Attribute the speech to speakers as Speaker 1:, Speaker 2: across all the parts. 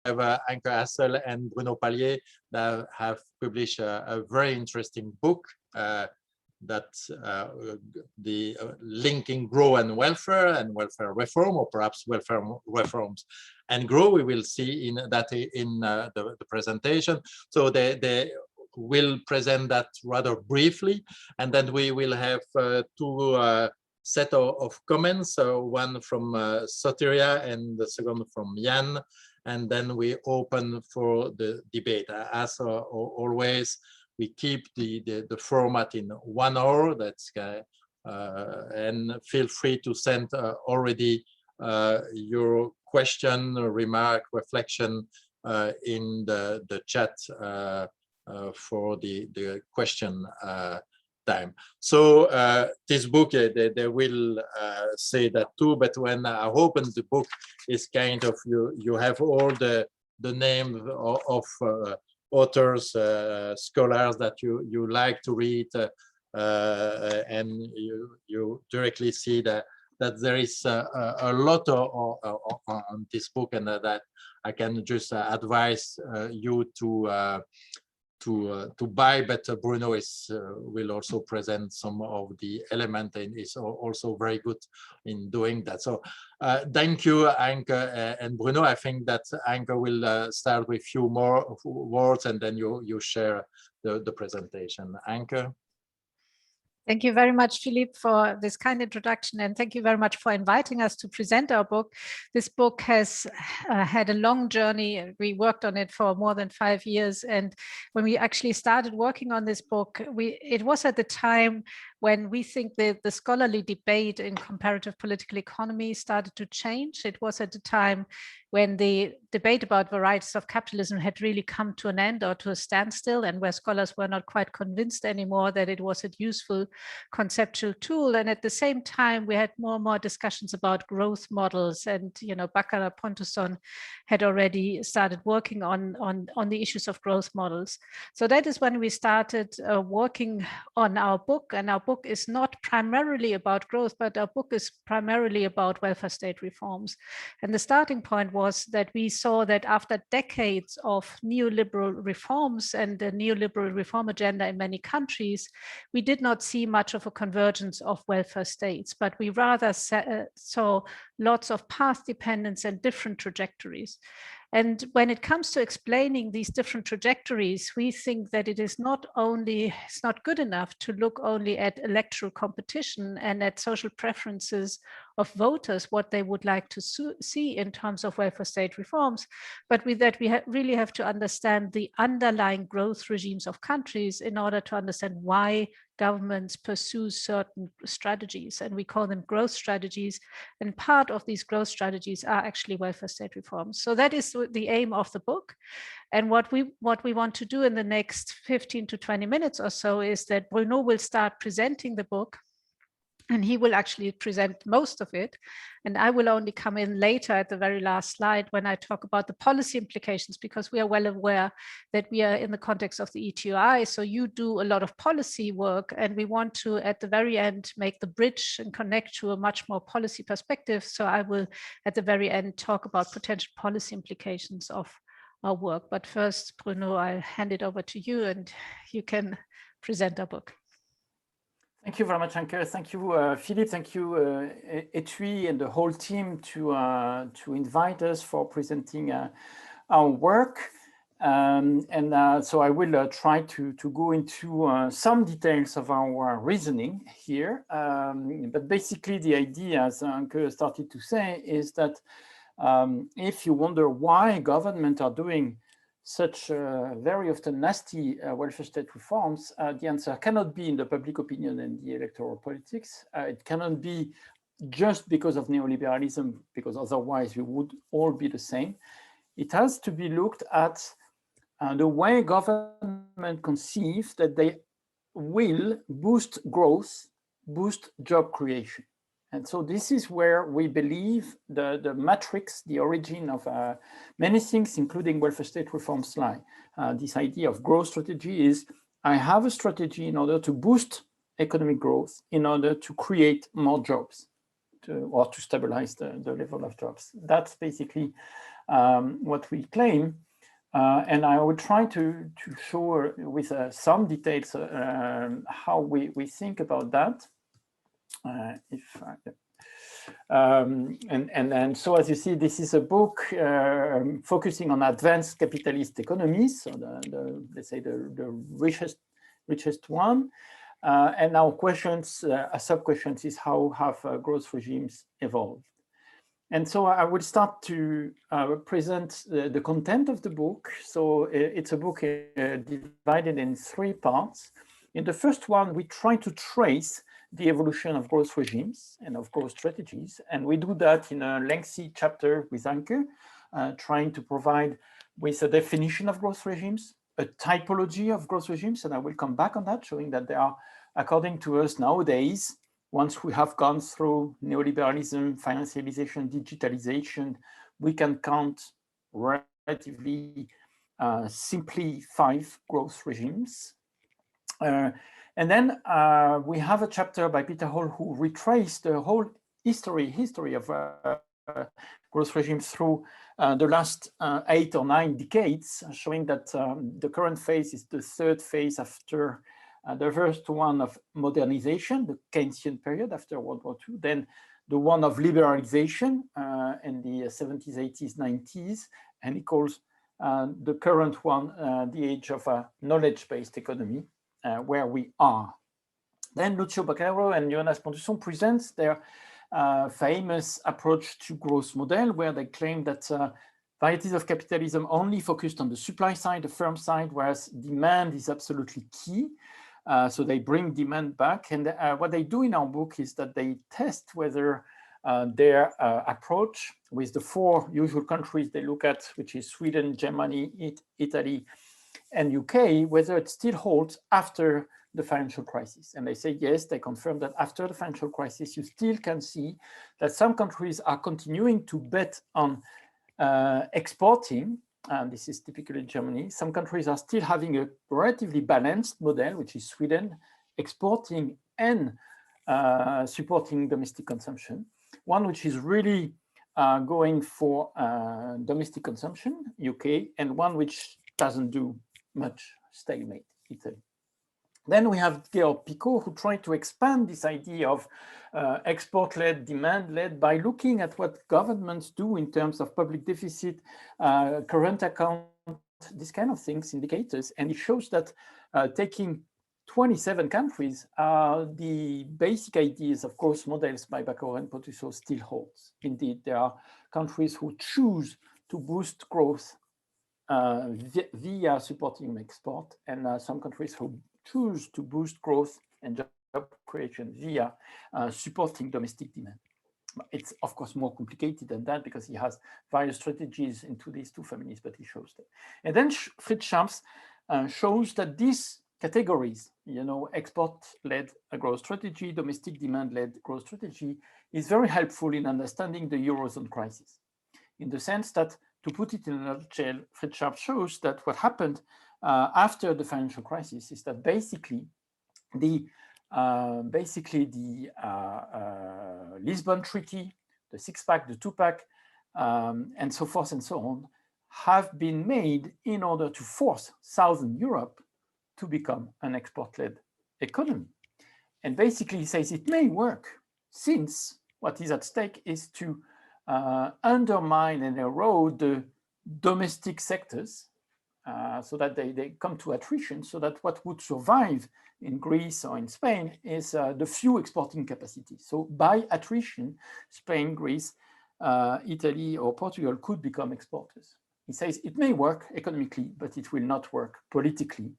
Speaker 1: have Anke Hassel and Bruno Pallier that have published a very interesting book that linking grow and welfare reform, or perhaps welfare reforms and grow. We will see in the presentation. So they will present that rather briefly, and then we will have two set of comments, one from Soteria and the second from Jan, and then we open for the debate. As always, we keep the format in 1 hour. That's and feel free to send already your question, remark, reflection in the chat for the question time. So this book, they will say that too, but when I open the book, is kind of you have all the names of authors, scholars that you like to read, and you directly see that there is a lot on this book, and that I can just advise you to buy, but Bruno will also present some of the elements and is also very good in doing that. So thank you, Anke and Bruno. I think that Anke will start with a few more words, and then you share the presentation. Anke.
Speaker 2: Thank you very much, Philippe, for this kind introduction, and thank you very much for inviting us to present our book. This book has had a long journey. We worked on it for more than 5 years, and when we actually started working on this book, it was at the time when we think that the scholarly debate in comparative political economy started to change. It was at the time when the debate about varieties of capitalism had really come to an end or to a standstill, and where scholars were not quite convinced anymore that it was a useful conceptual tool. And at the same time, we had more and more discussions about growth models, and Baccara Pontusson had already started working on the issues of growth models. So that is when we started working on our book, and our book is not primarily about growth, but our book is primarily about welfare state reforms. And the starting point was that we saw that after decades of neoliberal reforms and the neoliberal reform agenda in many countries, we did not see much of a convergence of welfare states, but we rather saw lots of path dependence and different trajectories. And when it comes to explaining these different trajectories, we think that it's not good enough to look only at electoral competition and at social preferences of voters, what they would like to see in terms of welfare state reforms, but with that we really have to understand the underlying growth regimes of countries in order to understand why governments pursue certain strategies, and we call them growth strategies, and part of these growth strategies are actually welfare state reforms. So that is the aim of the book, and what we want to do in the next 15 to 20 minutes or so is that Bruno will start presenting the book, and he will actually present most of it, and I will only come in later at the very last slide when I talk about the policy implications, because we are well aware that we are in the context of the ETUI, so you do a lot of policy work, and we want to at the very end make the bridge and connect to a much more policy perspective. So I will at the very end talk about potential policy implications of our work. But first, Bruno, I'll hand it over to you and you can present our book.
Speaker 3: Thank you very much, Anke. Thank you, Philippe. Thank you, ETUI and the whole team to invite us for presenting our work. So I will try to go into some details of our reasoning here. But basically, the idea, as Anke started to say, is that if you wonder why governments are doing such very often nasty welfare state reforms, the answer cannot be in the public opinion and the electoral politics. It cannot be just because of neoliberalism, because otherwise we would all be the same. It has to be looked at the way government conceive that they will boost growth, boost job creation. And so this is where we believe the matrix, the origin of many things, including welfare state reforms, lie. This idea of growth strategy is, I have a strategy in order to boost economic growth, in order to create more jobs, or to stabilize the level of jobs. That's basically what we claim. And I will try to show with some details how we think about that. And so, as you see, this is a book focusing on advanced capitalist economies, so let's say the richest one. And our questions, sub-questions is how have growth regimes evolved? And so I will start to present the content of the book. So it's a book divided in 3 parts. In the first one, we try to trace the evolution of growth regimes and of growth strategies. And we do that in a lengthy chapter with Anke, trying to provide with a definition of growth regimes, a typology of growth regimes, and I will come back on that, showing that there are, according to us nowadays, once we have gone through neoliberalism, financialization, digitalization, we can count relatively simply 5 growth regimes. And then we have a chapter by Peter Hall who retraced the whole history of growth regimes through the last 8 or 9 decades, showing that the current phase is the 3rd phase after the first one of modernization, the Keynesian period after World War II, then the one of liberalization in the 70s, 80s, 90s, and he calls the current one the age of a knowledge-based economy, where we are. Then Lucio Baccaro and Jonas Pontusson presents their famous approach to growth model, where they claim that varieties of capitalism only focused on the supply side, the firm side, whereas demand is absolutely key. So they bring demand back. And what they do in our book is that they test whether their approach with the 4 usual countries they look at, which is Sweden, Germany, Italy, and UK, whether it still holds after the financial crisis. And they say, yes, they confirm that after the financial crisis, you still can see that some countries are continuing to bet on exporting. And this is typically Germany. Some countries are still having a relatively balanced model, which is Sweden, exporting and supporting domestic consumption. One which is really going for domestic consumption, UK, and one which doesn't do much, stalemate, Italy. Then we have Georg Picot, who tried to expand this idea of export-led, demand-led by looking at what governments do in terms of public deficit, current account, these kind of things, indicators. And it shows that taking 27 countries, the basic ideas of growth models by Baccaro and Pontusson still holds. Indeed, there are countries who choose to boost growth via supporting export, and some countries who choose to boost growth and job creation via supporting domestic demand. It's of course more complicated than that because he has various strategies into these 2 families, but he shows that. And then Fritz Schamps shows that these categories, export-led growth strategy, domestic demand-led growth strategy, is very helpful in understanding the Eurozone crisis, in the sense that, to put it in a nutshell, Fritz Schamps shows that what happened after the financial crisis is that basically the Lisbon Treaty, the 6-pack, the 2-pack, and so forth and so on, have been made in order to force Southern Europe to become an export-led economy. And basically he says it may work, since what is at stake is to undermine and erode the domestic sectors so that they come to attrition, so that what would survive in Greece or in Spain is the few exporting capacity. So by attrition, Spain, Greece, Italy, or Portugal could become exporters. He says it may work economically, but it will not work politically.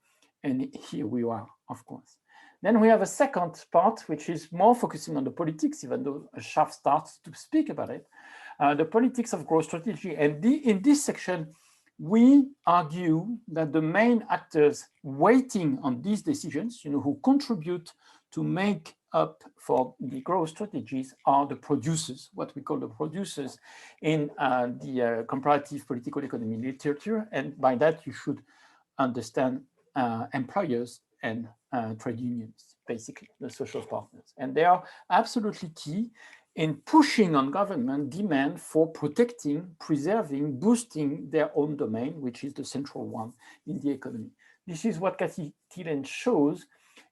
Speaker 3: And here we are, of course. Then we have a second part, which is more focusing on the politics, even though Schamps starts to speak about it, the politics of growth strategy. And in this section, we argue that the main actors waiting on these decisions, who contribute to make up for the growth strategies, are the producers, what we call the producers in the comparative political economy literature. And by that, you should understand employers and trade unions, basically, the social partners. And they are absolutely key in pushing on government demand for protecting, preserving, boosting their own domain, which is the central one in the economy. This is what Cathy Thielen shows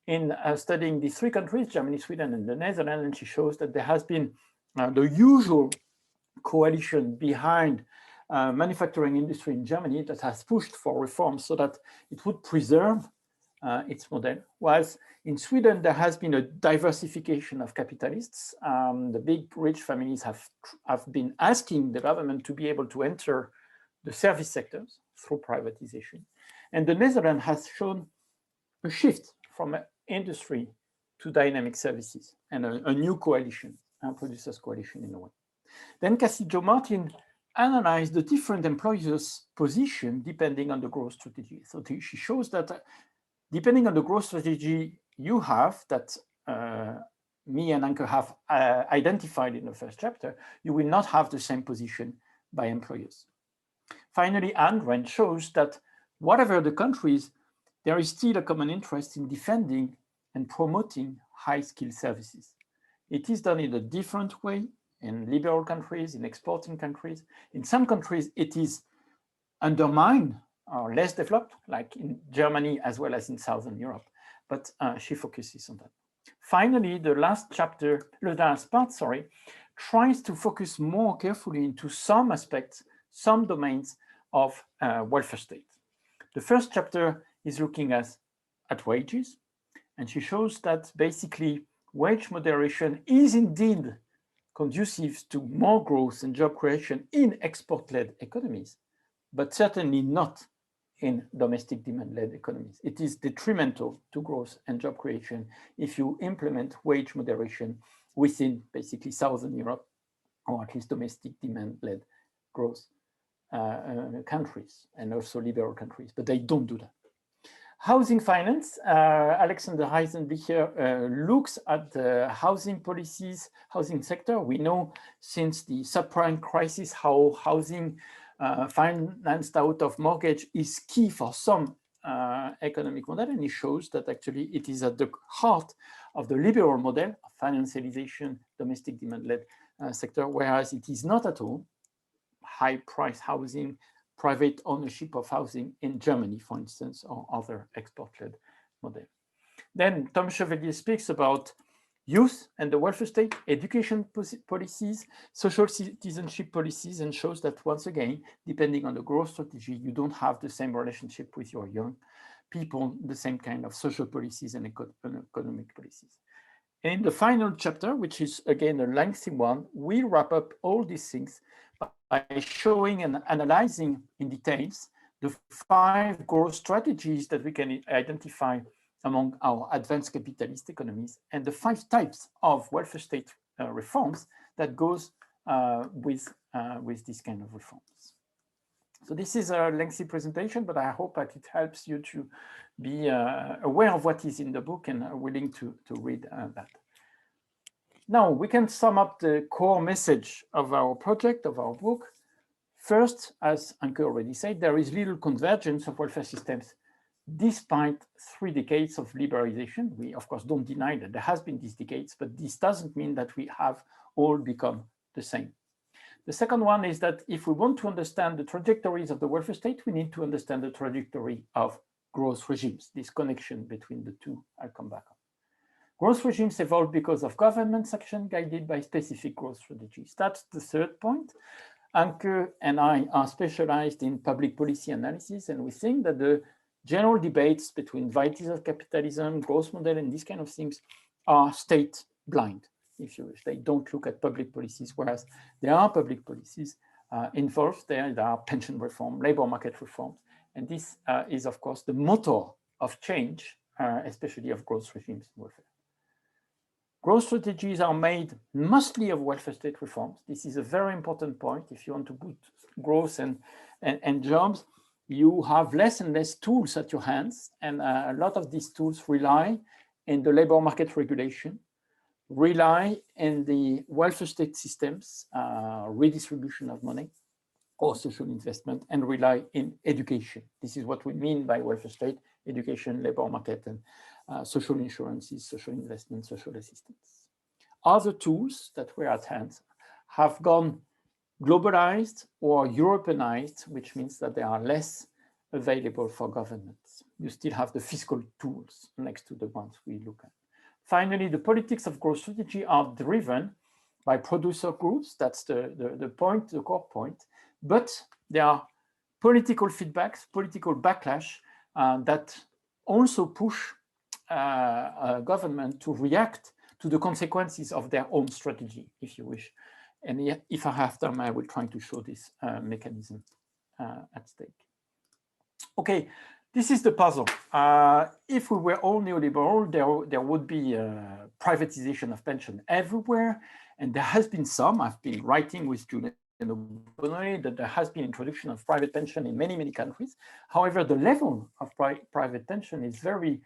Speaker 3: in studying these three countries, Germany, Sweden, and the Netherlands, and she shows that there has been the usual coalition behind manufacturing industry in Germany that has pushed for reforms so that it would preserve its model, whilst in Sweden there has been a diversification of capitalists. The big rich families have been asking the government to be able to enter the service sectors through privatization. And the Netherlands has shown a shift from industry to dynamic services and a new coalition, a producers coalition in a way. Then Cassie Jo Martin analyzed the different employers' position depending on the growth strategy. So she shows that depending on the growth strategy you have, that me and Anke have identified in the first chapter, you will not have the same position by employers. Finally, Andren shows that whatever the countries, there is still a common interest in defending and promoting high-skilled services. It is done in a different way in liberal countries, in exporting countries. In some countries, it is undermined or less developed, like in Germany as well as in Southern Europe. But she focuses on that. Finally, the last part, tries to focus more carefully into some aspects, some domains of welfare state. The first chapter is looking at wages, and she shows that basically wage moderation is indeed conducive to more growth and job creation in export-led economies, but certainly not in domestic demand-led economies. It is detrimental to growth and job creation if you implement wage moderation within basically Southern Europe, or at least domestic demand-led growth countries, and also liberal countries, but they don't do that. Housing finance, Alexander Heisenbicher looks at the housing policies, housing sector. We know since the subprime crisis how housing financed out of mortgage is key for some economic model, and it shows that actually it is at the heart of the liberal model of financialization, domestic demand-led sector, whereas it is not at all high-price housing, private ownership of housing in Germany, for instance, or other export-led models. Then Tom Chevalier speaks about youth and the welfare state, education policies, social citizenship policies, and shows that once again, depending on the growth strategy, you don't have the same relationship with your young people, the same kind of social policies and economic policies. And in the final chapter, which is again a lengthy one, we wrap up all these things by showing and analyzing in details the 5 growth strategies that we can identify among our advanced capitalist economies and the 5 types of welfare state reforms that goes with this kind of reforms. So this is a lengthy presentation, but I hope that it helps you to be aware of what is in the book and are willing to read that. Now we can sum up the core message of our project, of our book. First, as Anke already said, there is little convergence of welfare systems despite 3 decades of liberalization. We, of course, don't deny that there has been these decades, but this doesn't mean that we have all become the same. The second one is that if we want to understand the trajectories of the welfare state, we need to understand the trajectory of growth regimes, this connection between the two. I'll come back on. Growth regimes evolve because of government action guided by specific growth strategies. That's the third point. Anke and I are specialized in public policy analysis, and we think that the general debates between varieties of capitalism, growth model, and these kind of things are state blind, if you wish. They don't look at public policies, whereas there are public policies involved there. There are pension reform, labor market reforms, and this is, of course, the motor of change, especially of growth regimes in welfare. Growth strategies are made mostly of welfare state reforms. This is a very important point. If you want to put growth and jobs, you have less and less tools at your hands. And a lot of these tools rely in the labor market regulation, rely in the welfare state systems, redistribution of money or social investment, and rely in education. This is what we mean by welfare state: education, labor market, and social insurances, social investment, social assistance. other tools that were at hand have gone globalized or Europeanized, which means that they are less available for governments. You still have the fiscal tools next to the ones we look at. Finally, the politics of growth strategy are driven by producer groups. That's the point, the core point. But there are political feedbacks, political backlash that also push government to react to the consequences of their own strategy, if you wish. And yet, if I have time, I will try to show this mechanism at stake. Okay, this is the puzzle. If we were all neoliberal, there would be privatization of pension everywhere. And there has been some. I've been writing with Julian that there has been introduction of private pension in many, many countries. However, the level of private pension is very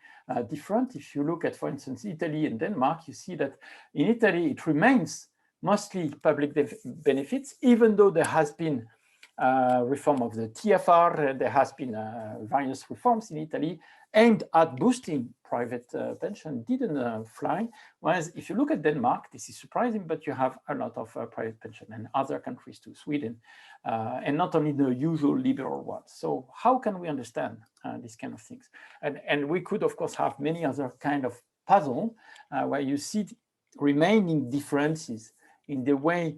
Speaker 3: different. If you look at, for instance, Italy and Denmark, you see that in Italy, it remains mostly public benefits, even though there has been reform of the TFR, there has been various reforms in Italy aimed at boosting private pension, didn't fly. Whereas if you look at Denmark, this is surprising, but you have a lot of private pension, and other countries too, Sweden, and not only the usual liberal ones. So how can we understand these kind of things? And we could, of course, have many other kind of puzzle where you see remaining differences in the way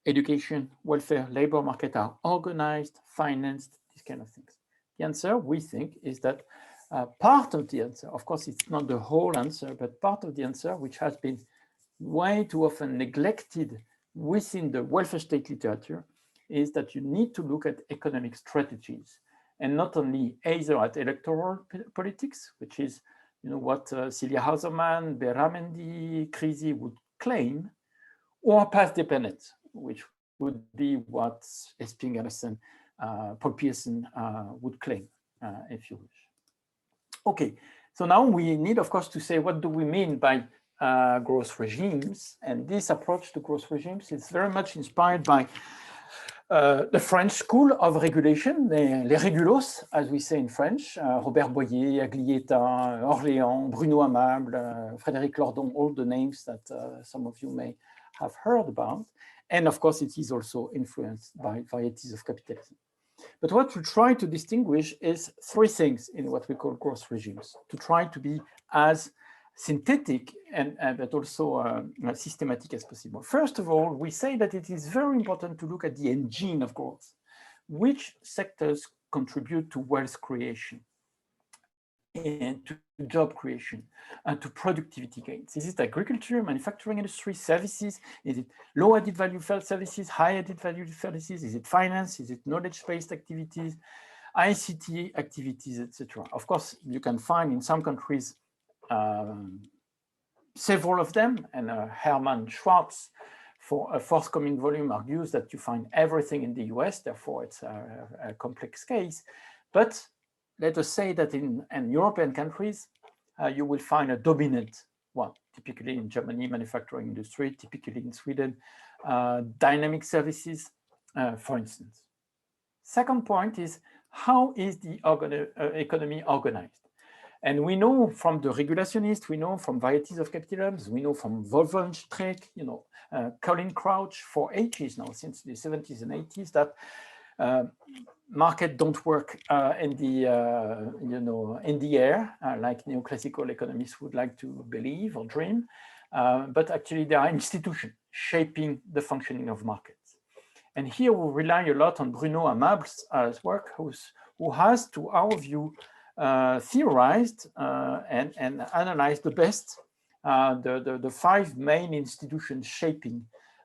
Speaker 3: education, welfare, labor market are organized, financed, these kind of things. The answer, we think, is that part of the answer, of course, it's not the whole answer, but part of the answer, which has been way too often neglected within the welfare state literature, is that you need to look at economic strategies, and not only either at electoral politics, which is what Celia Hauserman, Beramendi, Crisi would claim, or path dependence, which would be what Esping-Andersen, Paul Pearson would claim, if you wish. Okay, so now we need, of course, to say, what do we mean by growth regimes? And this approach to growth regimes is very much inspired by the French school of regulation, les régulos, as we say in French, Robert Boyer, Aglietta, Orléans, Bruno Amable, Frédéric Lordon, all the names that some of you may have heard about. And of course, it is also influenced by varieties of capitalism. But what we try to distinguish is three things in what we call growth regimes, to try to be as synthetic and but also systematic as possible. First of all, we say that it is very important to look at the engine of growth. Which sectors contribute to wealth creation and to job creation and to productivity gains? Is it agriculture, manufacturing industry, services? Is it low added value services, high added value services? Is it finance? Is it knowledge-based activities, ICT activities, etc.? Of course, you can find in some countries several of them, and Hermann Schwartz, for a forthcoming volume, argues that you find everything in the US, therefore it's a complex case. But let us say that in European countries, you will find a dominant one, typically in Germany, manufacturing industry, typically in Sweden, dynamic services, for instance. Second point is, how is the economy organized? And we know from the regulationists, we know from varieties of capitalism, we know from Wolfenstreich, Colin Crouch for ages now, since the 70s and 80s, that market don't work in the air, like neoclassical economists would like to believe or dream, but actually there are institutions shaping the functioning of markets. And here we rely a lot on Bruno Amable's work, who has, to our view, theorized and analyzed the best the five main institutions shaping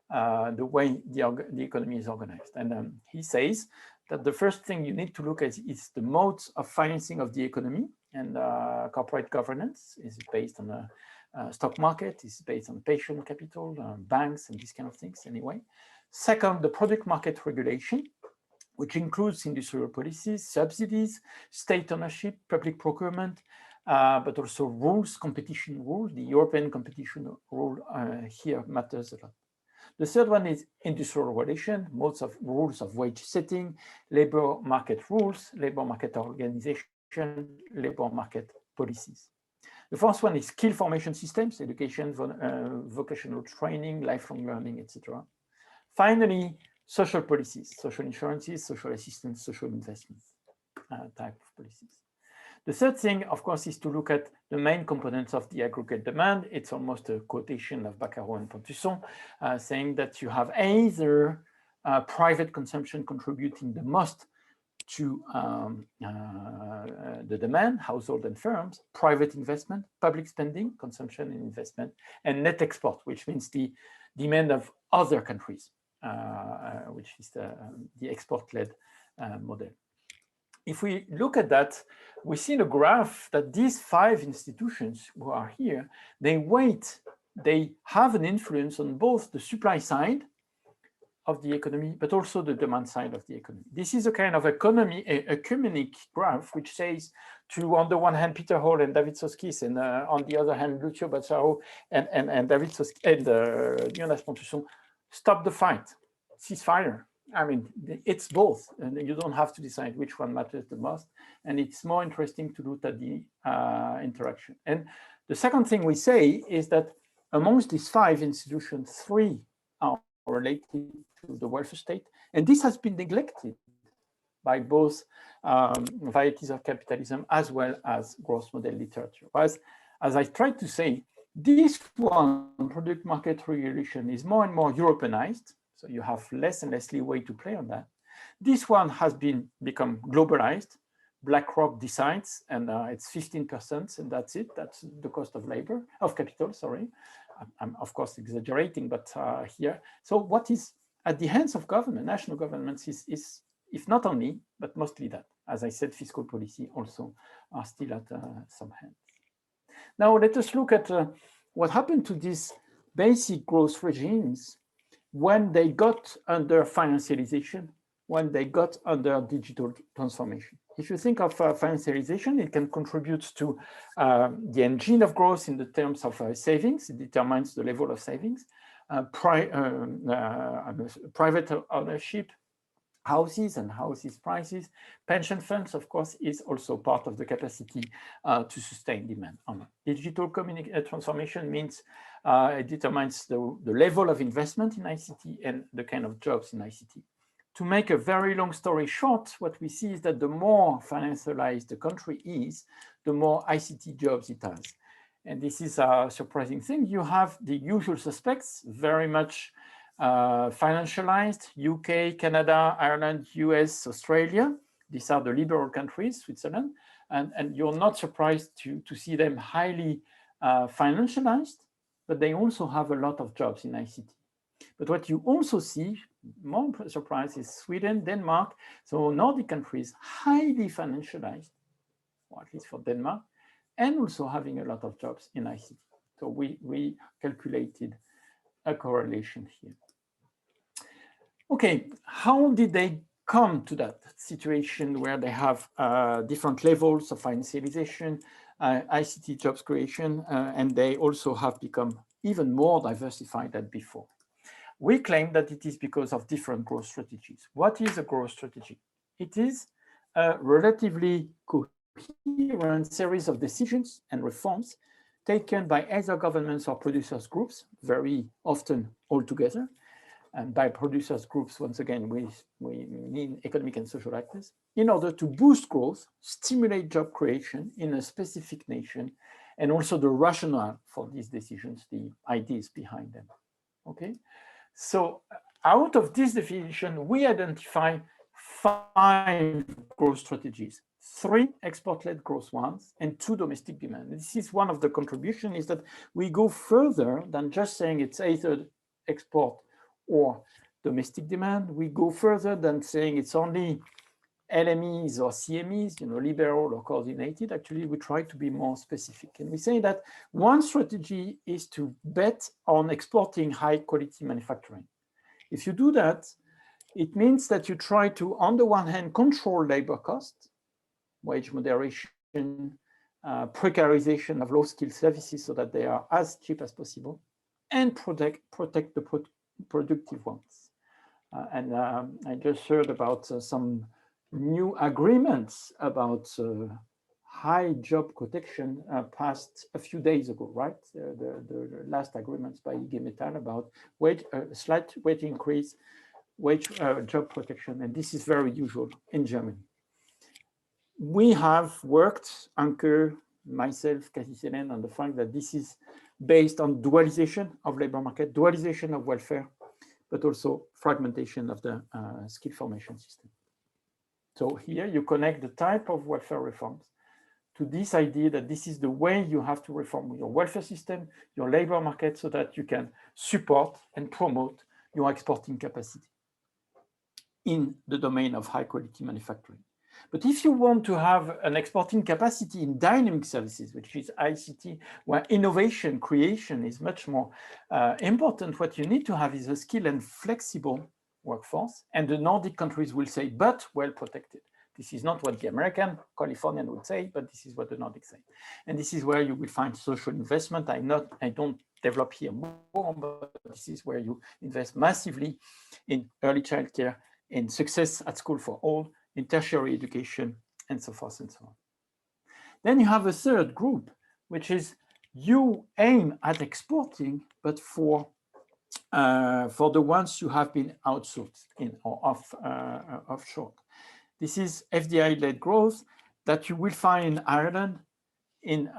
Speaker 3: the way the economy is organized. And he says that the first thing you need to look at is the modes of financing of the economy, and corporate governance. Is it based on a stock market? Is it based on patient capital, banks, and these kind of things anyway? Second, the product market regulation, which includes industrial policies, subsidies, state ownership, public procurement, but also rules, competition rules. The European competition rule here matters a lot. The third one is industrial relation, modes of rules of wage setting, labor market rules, labor market organization, labor market policies. The first one is skill formation systems, education, vocational training, lifelong learning, etc. Finally, social policies, social insurances, social assistance, social investments type of policies. The third thing, of course, is to look at the main components of the aggregate demand. It's almost a quotation of Baccaro and Pontusson, saying that you have either private consumption contributing the most to the demand, household and firms, private investment, public spending, consumption and investment, and net export, which means the demand of other countries, which is the export-led model. If we look at that, we see in the graph that these 5 institutions who are here, they have an influence on both the supply side of the economy, but also the demand side of the economy. This is a kind of ecumenic graph, which says to, on the one hand, Peter Hall and David Soskis, and on the other hand, Lucio Baccaro and David Soskis and Jonas Pontusson, stop the fight, ceasefire. I mean, it's both, and you don't have to decide which one matters the most. And it's more interesting to look at the interaction. And the second thing we say is that amongst these 5 institutions, 3 are related to the welfare state. And this has been neglected by both varieties of capitalism as well as growth model literature. As I tried to say, this one, product market regulation, is more and more Europeanized. So you have less and less leeway to play on that. This one has become globalized. BlackRock decides, and it's 15%, and that's it. That's the cost of labor, of capital, sorry. I'm of course exaggerating, but here. So what is at the hands of government, national governments, is if not only, but mostly that. As I said, fiscal policy also are still at some hands. Now let us look at what happened to these basic growth regimes when they got under financialization, when they got under digital transformation. If you think of financialization, it can contribute to the engine of growth in the terms of savings. It determines the level of savings. Private ownership, houses and houses prices. Pension funds, of course, is also part of the capacity to sustain demand. Digital transformation means it determines the level of investment in ICT and the kind of jobs in ICT. To make a very long story short, what we see is that the more financialized the country is, the more ICT jobs it has. And this is a surprising thing. You have the usual suspects, very much financialized: UK, Canada, Ireland, US, Australia. These are the liberal countries, Switzerland. And you're not surprised to see them highly financialized, but they also have a lot of jobs in ICT. But what you also see, more surprise, is Sweden, Denmark, so Nordic countries, highly financialized, or at least for Denmark, and also having a lot of jobs in ICT. So we calculated a correlation here. Okay, how did they come to that situation where they have different levels of financialization, ICT jobs creation, and they also have become even more diversified than before? We claim that it is because of different growth strategies. What is a growth strategy? It is a relatively coherent series of decisions and reforms taken by either governments or producers groups, very often all together. And by producers groups, once again, we mean economic and social actors, in order to boost growth, stimulate job creation in a specific nation, and also the rationale for these decisions, the ideas behind them. Okay. So out of this definition, we identify 5 growth strategies, 3 export-led growth ones, and 2 domestic demand. This is one of the contributions, is that we go further than just saying it's either export or domestic demand. We go further than saying it's only LMEs or CMEs, liberal or coordinated. Actually, we try to be more specific. And we say that one strategy is to bet on exporting high quality manufacturing. If you do that, it means that you try to, on the one hand, control labor costs, wage moderation, precarization of low-skilled services so that they are as cheap as possible, and protect the productive ones. I just heard about some new agreements about high job protection passed a few days ago, right? The last agreements by IG Metall about slight wage increase, job protection, and this is very usual in Germany. We have worked, Anke, myself, Cassie-Hélène, on the fact that this is based on dualization of labor market, dualization of welfare, but also fragmentation of the skill formation system. So here you connect the type of welfare reforms to this idea that this is the way you have to reform your welfare system, your labor market, so that you can support and promote your exporting capacity in the domain of high quality manufacturing. But if you want to have an exporting capacity in dynamic services, which is ICT, where innovation, creation is much more important, what you need to have is a skilled and flexible workforce. And the Nordic countries will say, but well protected. This is not what the American, Californian would say, but this is what the Nordics say. And this is where you will find social investment. I don't develop here more, but this is where you invest massively in early childcare, in success at school for all, in tertiary education, and so forth and so on. Then you have a third group, which is you aim at exporting, but for the ones you have been outsourced in or offshore. This is Fdi Led Growth that you will find in Ireland, in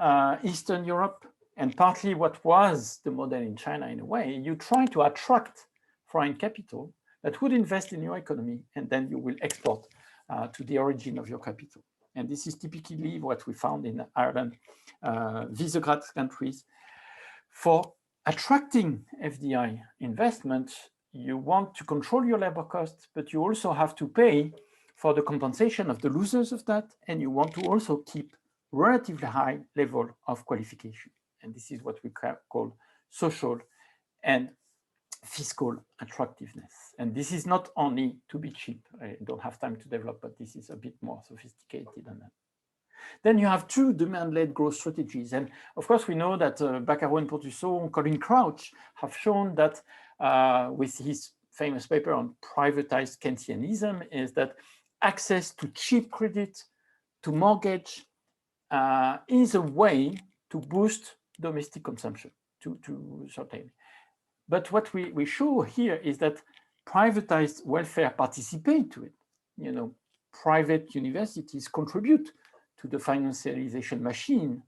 Speaker 3: Eastern Europe, and partly what was the model in China in a way. You try to attract foreign capital that would invest in your economy, and then you will export to the origin of your capital. And this is typically what we found in Ireland, Visegrad countries. For attracting FDI investment, you want to control your labor costs, but you also have to pay for the compensation of the losers of that, and you want to also keep relatively high level of qualification. And this is what we call social and fiscal attractiveness. And this is not only to be cheap. I don't have time to develop, but this is a bit more sophisticated than that. Then you have two demand-led growth strategies. And of course, we know that Baccaro and Portusson, Colin Crouch have shown that with his famous paper on privatized Keynesianism is that access to cheap credit, to mortgage, is a way to boost domestic consumption, to certain. But what we show here is that privatized welfare participate to it. You know, private universities contribute to the financialization machine.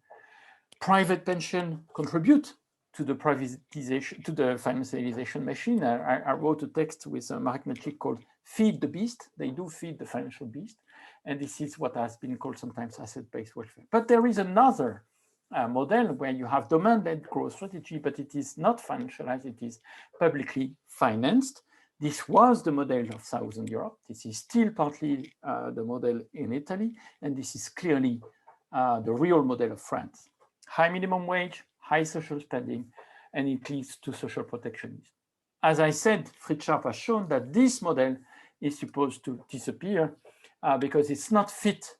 Speaker 3: Private pension contribute to the privatization, to the financialization machine. I wrote a text with Marek Mechik called "Feed the Beast." They do feed the financial beast, and this is what has been called sometimes asset-based welfare. But there is another model where you have demand-led growth strategy, but it is not financialized, it is publicly financed. This was the model of Southern Europe. This is still partly the model in Italy, and this is clearly the real model of France. High minimum wage, high social spending, and it leads to social protectionism. As I said, Fritz Sharp has shown that this model is supposed to disappear because it's not fit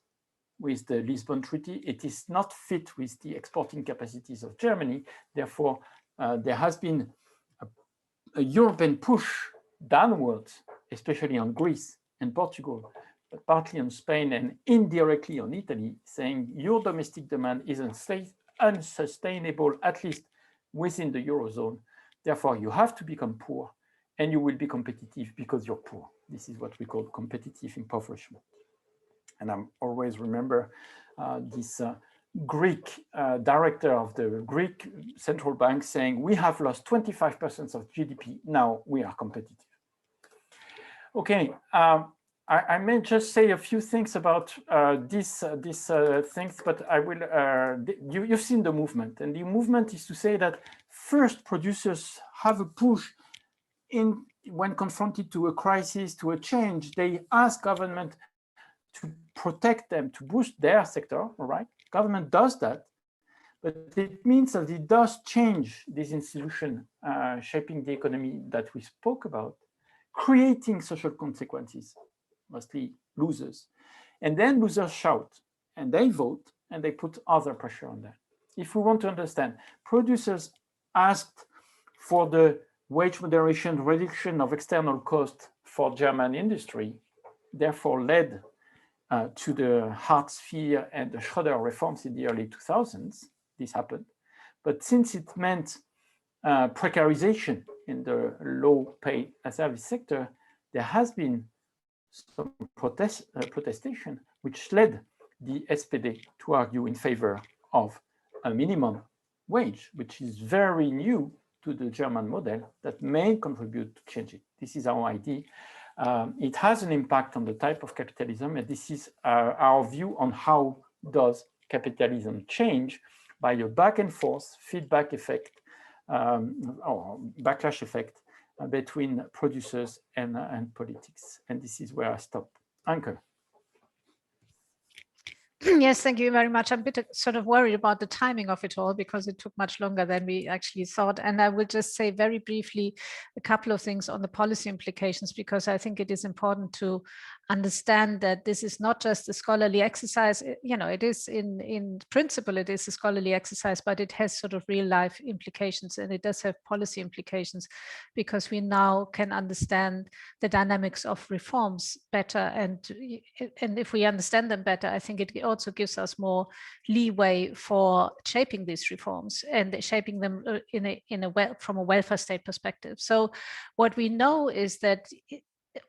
Speaker 3: with the Lisbon Treaty. It is not fit with the exporting capacities of Germany. Therefore, there has been a European push downwards, especially on Greece and Portugal, but partly on Spain and indirectly on Italy, saying your domestic demand is unsustainable, at least within the Eurozone. Therefore, you have to become poor and you will be competitive because you're poor. This is what we call competitive impoverishment. And I always remember this Greek director of the Greek central bank saying, we have lost 25% of GDP, now we are competitive. Okay, I may just say a few things about these things, but I will, you've seen the movement, and the movement is to say that first producers have a push in when confronted to a crisis, to a change, they ask government to protect them, to boost their sector, all right? Government does that, but it means that it does change this institution shaping the economy that we spoke about, creating social consequences, mostly losers. And then losers shout, and they vote, and they put other pressure on that. If we want to understand, producers asked for the wage moderation, reduction of external cost for German industry, therefore led to the Hartz-IV and the Schroeder reforms in the early 2000s. This happened. But since it meant precarization in the low-paid service sector, there has been some protestation, which led the SPD to argue in favor of a minimum wage, which is very new to the German model that may contribute to change it. This is our idea. It has an impact on the type of capitalism, and this is our view on how does capitalism change by a back and forth feedback effect or backlash effect between producers and politics. And this is where I stop. Anke.
Speaker 2: Yes, thank you very much. I'm a bit sort of worried about the timing of it all because it took much longer than we actually thought. And I will just say very briefly a couple of things on the policy implications, because I think it is important to understand that this is not just a scholarly exercise. You know, it is in principle, it is a scholarly exercise, but it has sort of real life implications, and it does have policy implications because we now can understand the dynamics of reforms better. And if we understand them better, I think it also gives us more leeway for shaping these reforms and shaping them from a welfare state perspective. So what we know is that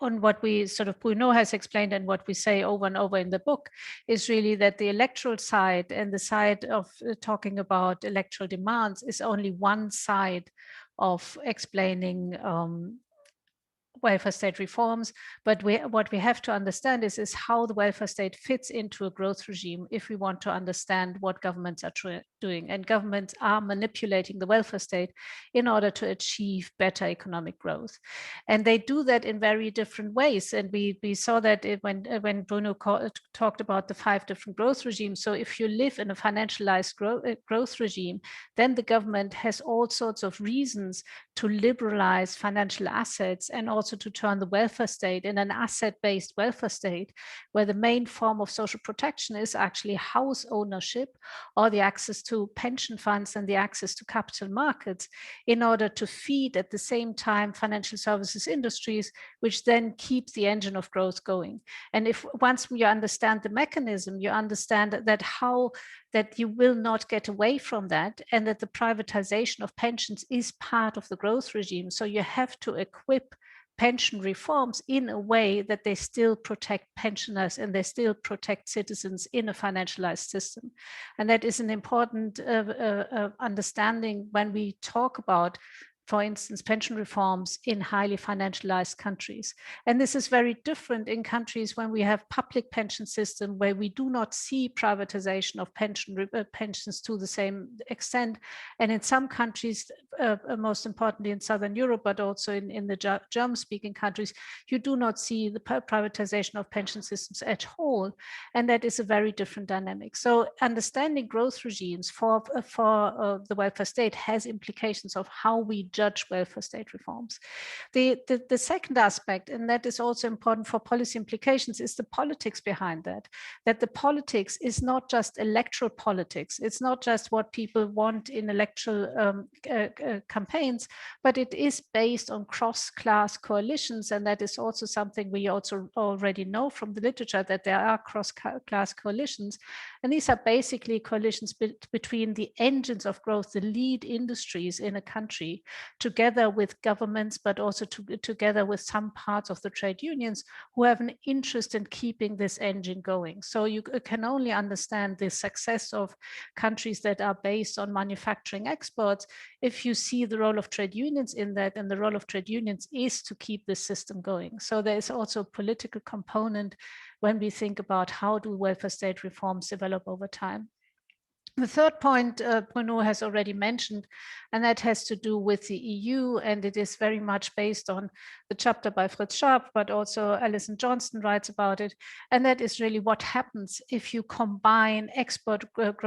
Speaker 2: on what we sort of Bruno has explained and what we say over and over in the book is really that the electoral side and the side of talking about electoral demands is only one side of explaining welfare state reforms, but what we have to understand is how the welfare state fits into a growth regime if we want to understand what governments are doing. And governments are manipulating the welfare state in order to achieve better economic growth. And they do that in very different ways. And we saw that when Bruno talked about the 5 different growth regimes. So if you live in a financialized growth regime, then the government has all sorts of reasons to liberalize financial assets and also to turn the welfare state in an asset-based welfare state, where the main form of social protection is actually house ownership or the access to pension funds and the access to capital markets, in order to feed at the same time financial services industries, which then keep the engine of growth going. And if once you understand the mechanism, you understand that you will not get away from that, and that the privatization of pensions is part of the growth regime. So you have to equip pension reforms in a way that they still protect pensioners and they still protect citizens in a financialized system. And that is an important understanding when we talk about, for instance, pension reforms in highly financialized countries. And this is very different in countries when we have public pension system, where we do not see privatization of pensions to the same extent. And in some countries, most importantly in Southern Europe, but also in the German-speaking countries, you do not see the privatization of pension systems at all. And that is a very different dynamic. So understanding growth regimes for the welfare state has implications of how we judge welfare state reforms. The second aspect, and that is also important for policy implications, is the politics behind that. That the politics is not just electoral politics. It's not just what people want in electoral campaigns, but it is based on cross-class coalitions. And that is also something we also already know from the literature, that there are cross-class coalitions. And these are basically coalitions between the engines of growth, the lead industries in a country, together with governments, but also together with some parts of the trade unions who have an interest in keeping this engine going. So you can only understand the success of countries that are based on manufacturing exports if you see the role of trade unions in that, and the role of trade unions is to keep this system going. So there is also a political component when we think about how do welfare state reforms develop over time. The third point Bruno has already mentioned, and that has to do with the EU, and it is very much based on the chapter by Fritz Sharp, but also Alison Johnston writes about it, and that is really what happens if you combine export-led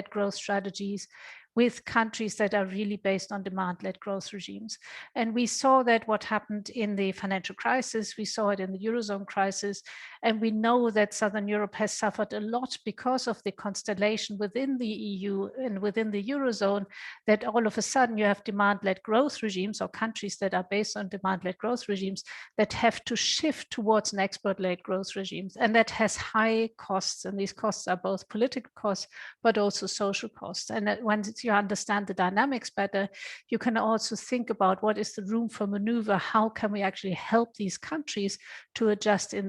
Speaker 2: growth strategies with countries that are really based on demand-led growth regimes. And we saw that what happened in the financial crisis, we saw it in the Eurozone crisis, and we know that Southern Europe has suffered a lot because of the constellation within the EU and within the Eurozone, that all of a sudden you have demand-led growth regimes, or countries that are based on demand-led growth regimes, that have to shift towards an export-led growth regimes. And that has high costs, and these costs are both political costs, but also social costs. And that once you understand the dynamics better, you can also think about what is the room for maneuver, how can we actually help these countries to adjust in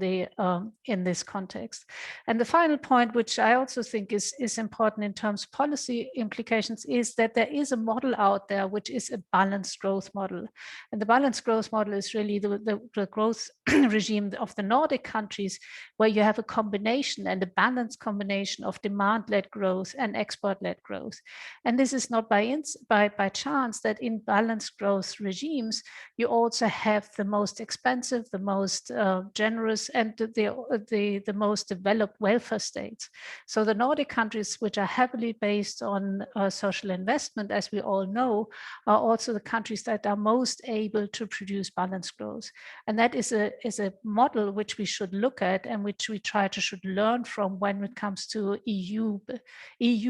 Speaker 2: this context. And the final point, which I also think is important in terms of policy implications, is that there is a model out there which is a balanced growth model. And the balanced growth model is really the growth regime of the Nordic countries, where you have a combination and a balanced combination of demand-led growth and export-led growth. And this is not by chance that in balanced growth regimes, you also have the most expensive, the most generous, and the most developed welfare states. So the Nordic countries, which are heavily based on social investment, as we all know, are also the countries that are most able to produce balanced growth. And that is a model which we should look at and which we should learn from when it comes to EU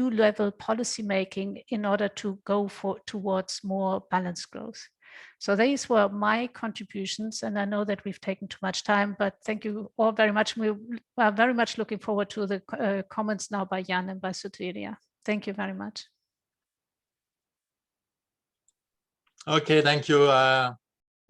Speaker 2: level policy making in order to go towards more balanced growth. So these were my contributions, and I know that we've taken too much time, but thank you all very much. We are very much looking forward to the comments now by Jan and by Soteria. Thank you very much.
Speaker 1: Okay, thank you,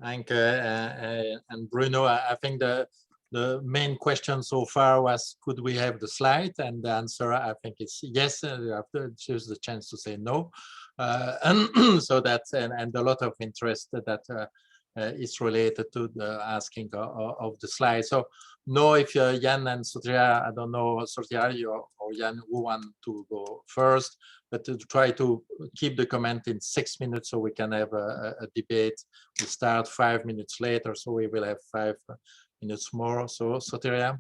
Speaker 1: Anke and Bruno. I think the main question so far was, could we have the slide? And the answer, I think, is yes. You have to choose the chance to say no. And so that's and a lot of interest that is related to the asking of the slide. So no, if Jan and Soteria, I don't know, Soteria or Jan, who want to go first, but to try to keep the comment in 6 minutes so we can have a debate. We start 5 minutes later, so we will have 5 minutes more. So Soteria.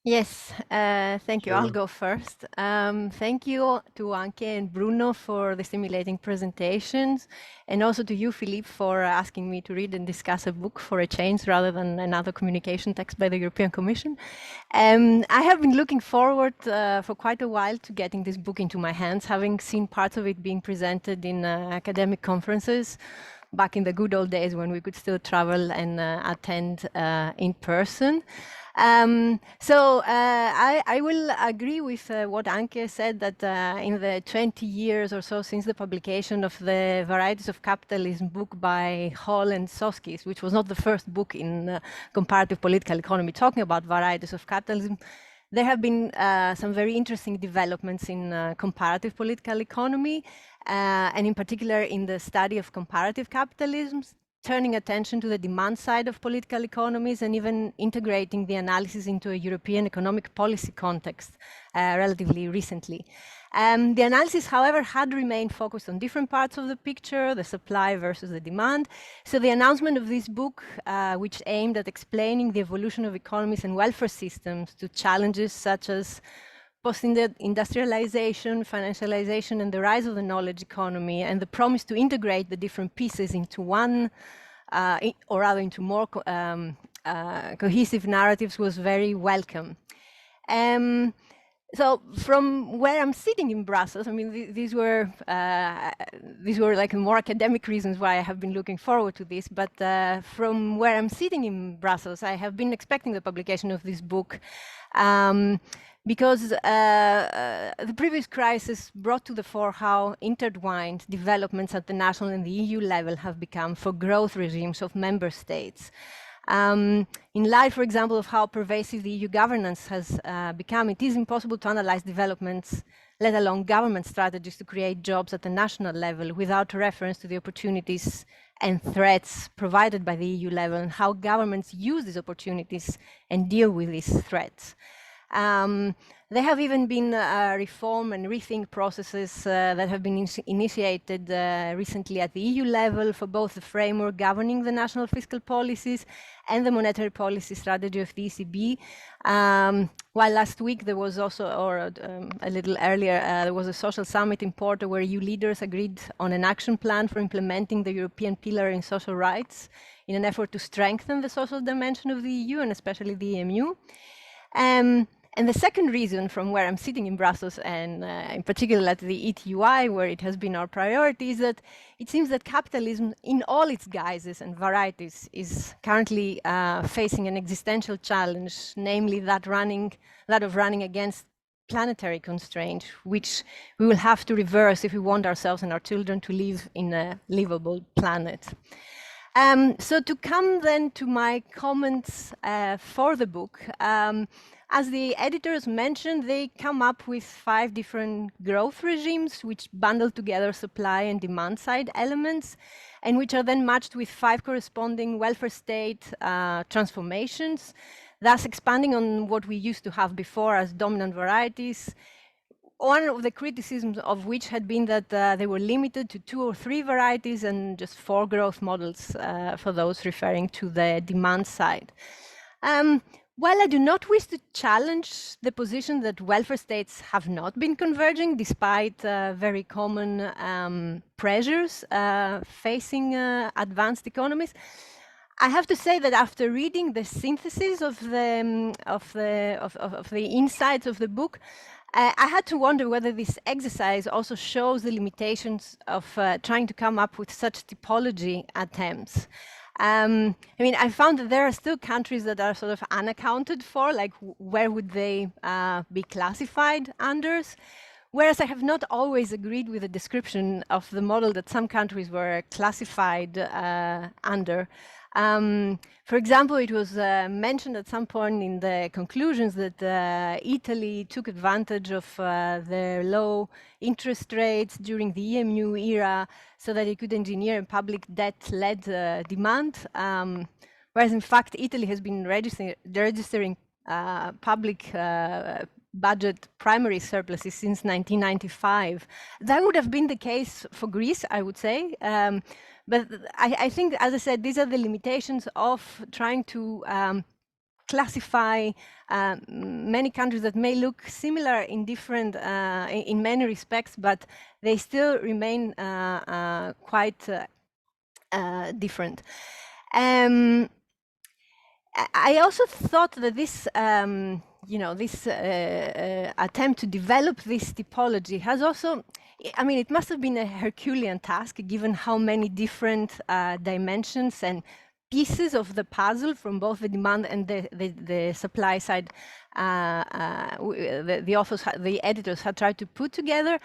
Speaker 4: Yes, thank you. I'll go first. Thank you to Anke and Bruno for the stimulating presentations, and also to you, Philippe, for asking me to read and discuss a book for a change rather than another communication text by the European Commission. I have been looking forward for quite a while to getting this book into my hands, having seen parts of it being presented in academic conferences back in the good old days when we could still travel and attend in person. I will agree with what Anke said, that in the 20 years or so since the publication of the Varieties of Capitalism book by Hall and Soskis, which was not the first book in comparative political economy talking about varieties of capitalism, there have been some very interesting developments in comparative political economy, and in particular in the study of comparative capitalisms, turning attention to the demand side of political economies and even integrating the analysis into a European economic policy context relatively recently. The analysis, however, had remained focused on different parts of the picture, the supply versus the demand. So the announcement of this book, which aimed at explaining the evolution of economies and welfare systems to challenges such as post-industrialization, financialization, and the rise of the knowledge economy, and the promise to integrate the different pieces into one, or rather into more cohesive narratives, was very welcome. So from where I'm sitting in Brussels, I mean, these were like more academic reasons why I have been looking forward to this. But from where I'm sitting in Brussels, I have been expecting the publication of this book because the previous crisis brought to the fore how intertwined developments at the national and the EU level have become for growth regimes of member states. In light, for example, of how pervasive the EU governance has become, it is impossible to analyze developments, let alone government strategies to create jobs at the national level without reference to the opportunities and threats provided by the EU level and how governments use these opportunities and deal with these threats. There have even been reform and rethink processes that have been initiated recently at the EU level for both the framework governing the national fiscal policies and the monetary policy strategy of the ECB. While last week there was also, or a little earlier, there was a social summit in Porto where EU leaders agreed on an action plan for implementing the European Pillar in Social Rights in an effort to strengthen the social dimension of the EU and especially the EMU. And the second reason from where I'm sitting in Brussels and in particular at the ETUI, where it has been our priority, is that it seems that capitalism in all its guises and varieties is currently facing an existential challenge, namely that of running against planetary constraint, which we will have to reverse if we want ourselves and our children to live in a livable planet. So to come then to my comments for the book, as the editors mentioned, they come up with 5 different growth regimes which bundle together supply and demand side elements and which are then matched with 5 corresponding welfare state transformations, thus expanding on what we used to have before as dominant varieties. One of the criticisms of which had been that they were limited to 2 or 3 varieties and just 4 growth models for those referring to the demand side. While I do not wish to challenge the position that welfare states have not been converging despite very common pressures facing advanced economies, I have to say that after reading the synthesis of the insights of the book, I had to wonder whether this exercise also shows the limitations of trying to come up with such typology attempts. I mean, I found that there are still countries that are sort of unaccounted for, like where would they be classified under? Whereas I have not always agreed with the description of the model that some countries were classified under. For example, it was mentioned at some point in the conclusions that Italy took advantage of the low interest rates during the EMU era so that it could engineer a public debt-led demand, whereas in fact Italy has been registering public budget primary surpluses since 1995. That would have been the case for Greece, I would say. But I think, as I said, these are the limitations of trying to classify many countries that may look similar in different, in many respects, but they still remain quite different. I also thought that this, this attempt to develop this typology has also, I mean, it must have been a Herculean task given how many different dimensions and pieces of the puzzle from both the demand and the supply side the editors had tried to put together.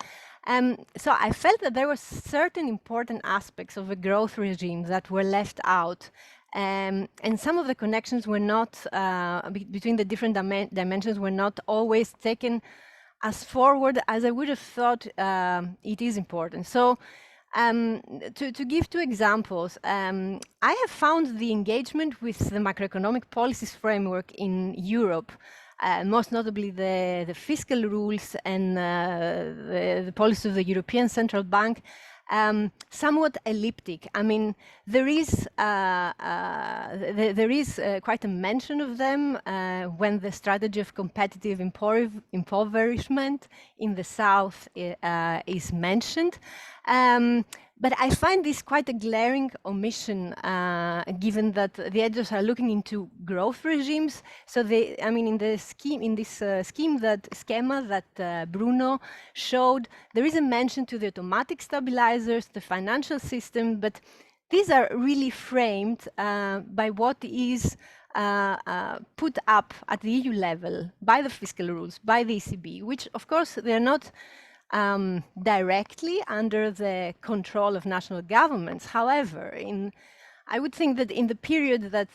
Speaker 4: So I felt that there were certain important aspects of the growth regime that were left out. And some of the connections were not, between the different dimensions were not always taken as forward as I would have thought it is important. So to give 2 examples, I have found the engagement with the macroeconomic policies framework in Europe, most notably the fiscal rules and the policy of the European Central Bank, somewhat elliptic. I mean, there is quite a mention of them when the strategy of competitive impoverishment in the South is mentioned. But I find this quite a glaring omission, given that the editors are looking into growth regimes. So they, I mean, in the scheme, in this schema that Bruno showed, there is a mention to the automatic stabilizers, the financial system, but these are really framed by what is put up at the EU level by the fiscal rules, by the ECB, which of course they're not directly under the control of national governments. However, I would think that in the period that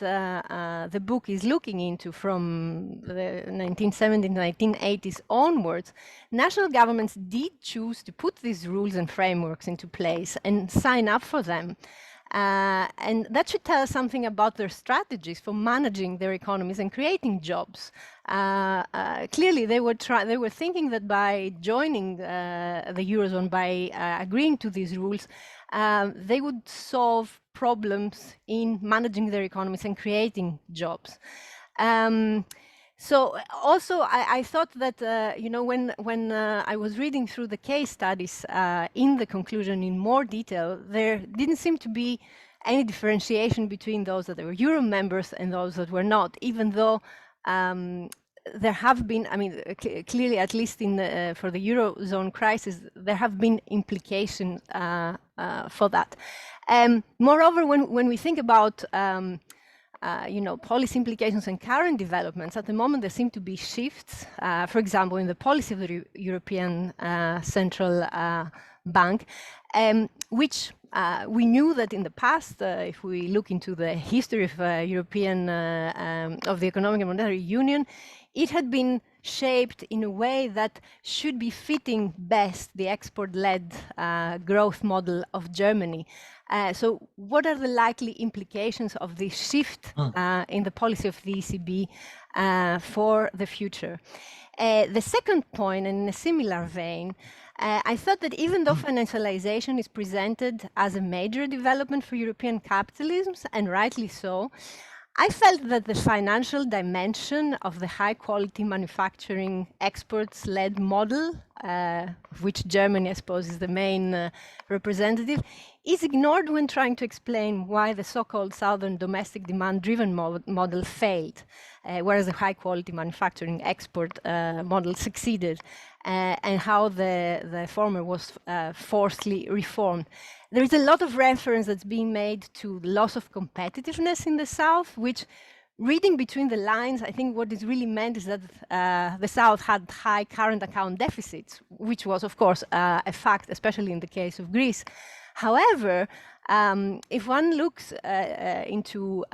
Speaker 4: the book is looking into, from the 1970s, 1980s onwards, national governments did choose to put these rules and frameworks into place and sign up for them. And that should tell us something about their strategies for managing their economies and creating jobs. Clearly, they were thinking that by joining the Eurozone, by agreeing to these rules, they would solve problems in managing their economies and creating jobs. So also, I thought that you know, when I was reading through the case studies in the conclusion in more detail, there didn't seem to be any differentiation between those that were Euro members and those that were not, even though there have been, I mean, clearly, at least in the, for the Eurozone crisis, there have been implications for that. Moreover, when we think about you know, policy implications and current developments, at the moment there seem to be shifts, for example, in the policy of the European Central Bank, which we knew that in the past, if we look into the history of European, of the Economic and Monetary Union, it had been shaped in a way that should be fitting best the export-led growth model of Germany. So what are the likely implications of this shift in the policy of the ECB for the future? The second point, and in a similar vein, I thought that even though financialization is presented as a major development for European capitalism, and rightly so, I felt that the financial dimension of the high-quality manufacturing exports-led model, of which Germany, I suppose, is the main representative, is ignored when trying to explain why the so-called southern domestic demand-driven model failed, whereas the high-quality manufacturing export model succeeded, and how the former was forcibly reformed. There is a lot of reference that's being made to loss of competitiveness in the South, which, reading between the lines, I think what is really meant is that the South had high current account deficits, which was, of course, a fact, especially in the case of Greece. However, if one looks into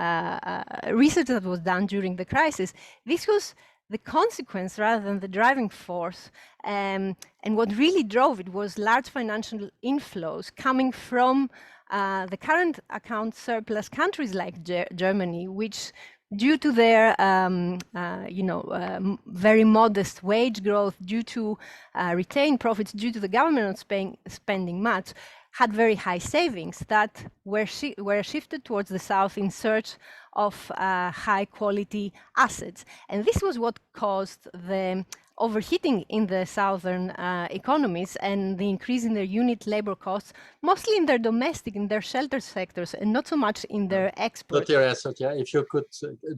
Speaker 4: research that was done during the crisis, this was the consequence rather than the driving force. And what really drove it was large financial inflows coming from the current account surplus countries like Germany, which, due to their you know, very modest wage growth, due to retained profits, due to the government not spending much, had very high savings that were shifted towards the South in search of high quality assets. And this was what caused the overheating in the southern economies and the increase in their unit labor costs, mostly in their domestic, in their shelter sectors, and not so much in their export.
Speaker 1: Sotia, if you could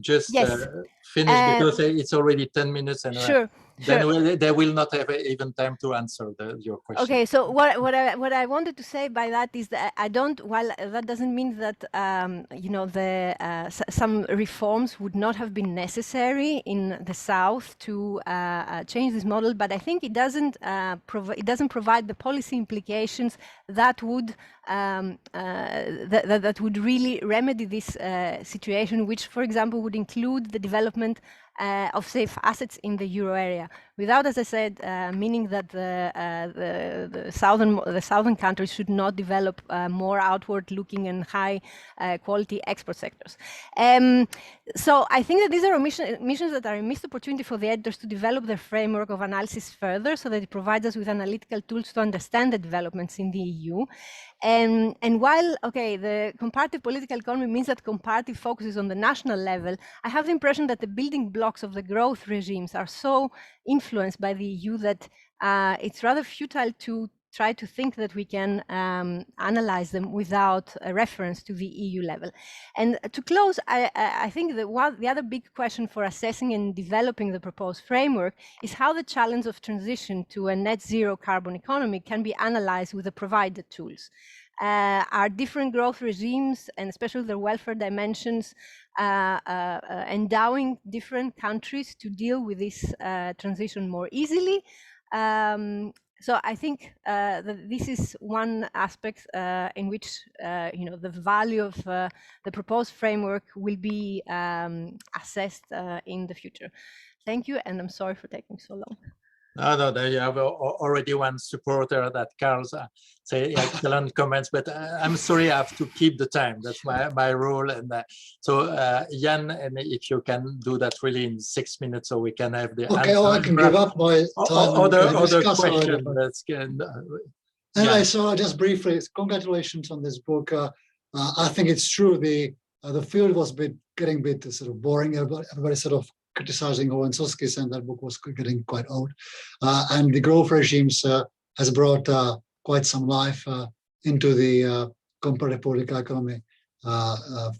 Speaker 1: just
Speaker 4: Yes.
Speaker 1: finish, because it's already 10 minutes, and
Speaker 4: Sure.
Speaker 1: then they will not have even time to answer your question.
Speaker 4: Okay, so what I wanted to say by that is that I don't, while that doesn't mean that you know, the some reforms would not have been necessary in the South to change this model, but I think it doesn't provide the policy implications that would that would really remedy this situation, which, for example, would include the development of safe assets in the euro area, without, as I said, meaning that the southern countries should not develop more outward-looking and high-quality export sectors. So I think that these are missions that are a missed opportunity for the editors to develop their framework of analysis further, so that it provides us with analytical tools to understand the developments in the EU. And while, okay, the comparative political economy means that comparative focuses on the national level, I have the impression that the building blocks of the growth regimes are so influenced by the EU that it's rather futile to try to think that we can analyze them without a reference to the EU level. And to close, I think that the other big question for assessing and developing the proposed framework is how the challenge of transition to a net zero carbon economy can be analyzed with the provided tools. Are different growth regimes, and especially their welfare dimensions, endowing different countries to deal with this transition more easily? So I think that this is one aspect in which you know, the value of the proposed framework will be assessed in the future. Thank you, and I'm sorry for taking so long.
Speaker 1: No, there you have already one supporter that Carl's say excellent comments, but I'm sorry, I have to keep the time. That's my rule. And so Jan, and if you can do that really in 6 minutes, so we can have the
Speaker 5: okay. Oh, I can give up my time.
Speaker 1: Other question. That's good.
Speaker 5: Anyway, so just briefly, congratulations on this book. I think it's true. The field was getting a bit sort of boring. Everybody sort of criticizing Owen Soskis, and that book was getting quite old. And the growth regimes has brought quite some life into the comparative political economy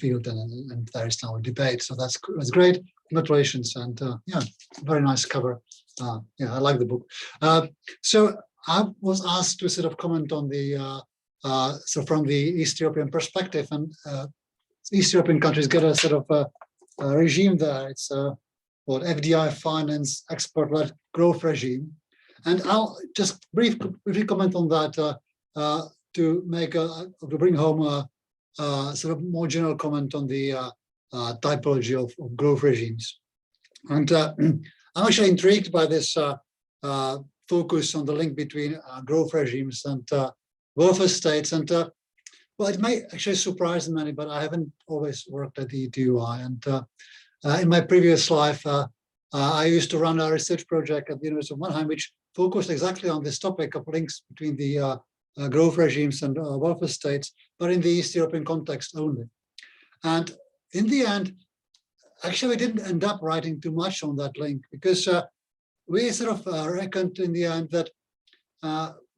Speaker 5: field, and there is now a debate. So that's great. Congratulations, and yeah, very nice cover. Yeah, I like the book. So I was asked to sort of comment on the so from the East European perspective, and East European countries get a sort of a regime there. It's what FDI finance export-led growth regime, and I'll just briefly comment on that to bring home a sort of more general comment on the typology of growth regimes. And I'm actually intrigued by this focus on the link between growth regimes and welfare states. And well, it may actually surprise many, but I haven't always worked at the DUI. And in my previous life, I used to run a research project at the University of Mannheim, which focused exactly on this topic of links between the growth regimes and welfare states, but in the East European context only. And in the end, actually, we didn't end up writing too much on that link, because we sort of reckoned in the end that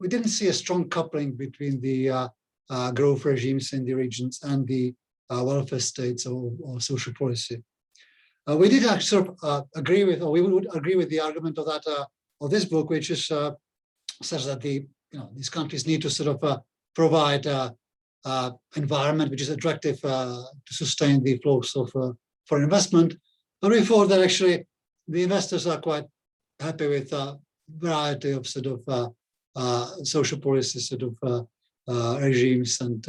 Speaker 5: we didn't see a strong coupling between the growth regimes in the regions and the welfare states or social policy. We did actually agree with, or we would agree with the argument of that of this book, which is says that these countries need to sort of provide environment which is attractive to sustain the flows of foreign investment. But we thought that actually the investors are quite happy with a variety of sort of social policy sort of regimes and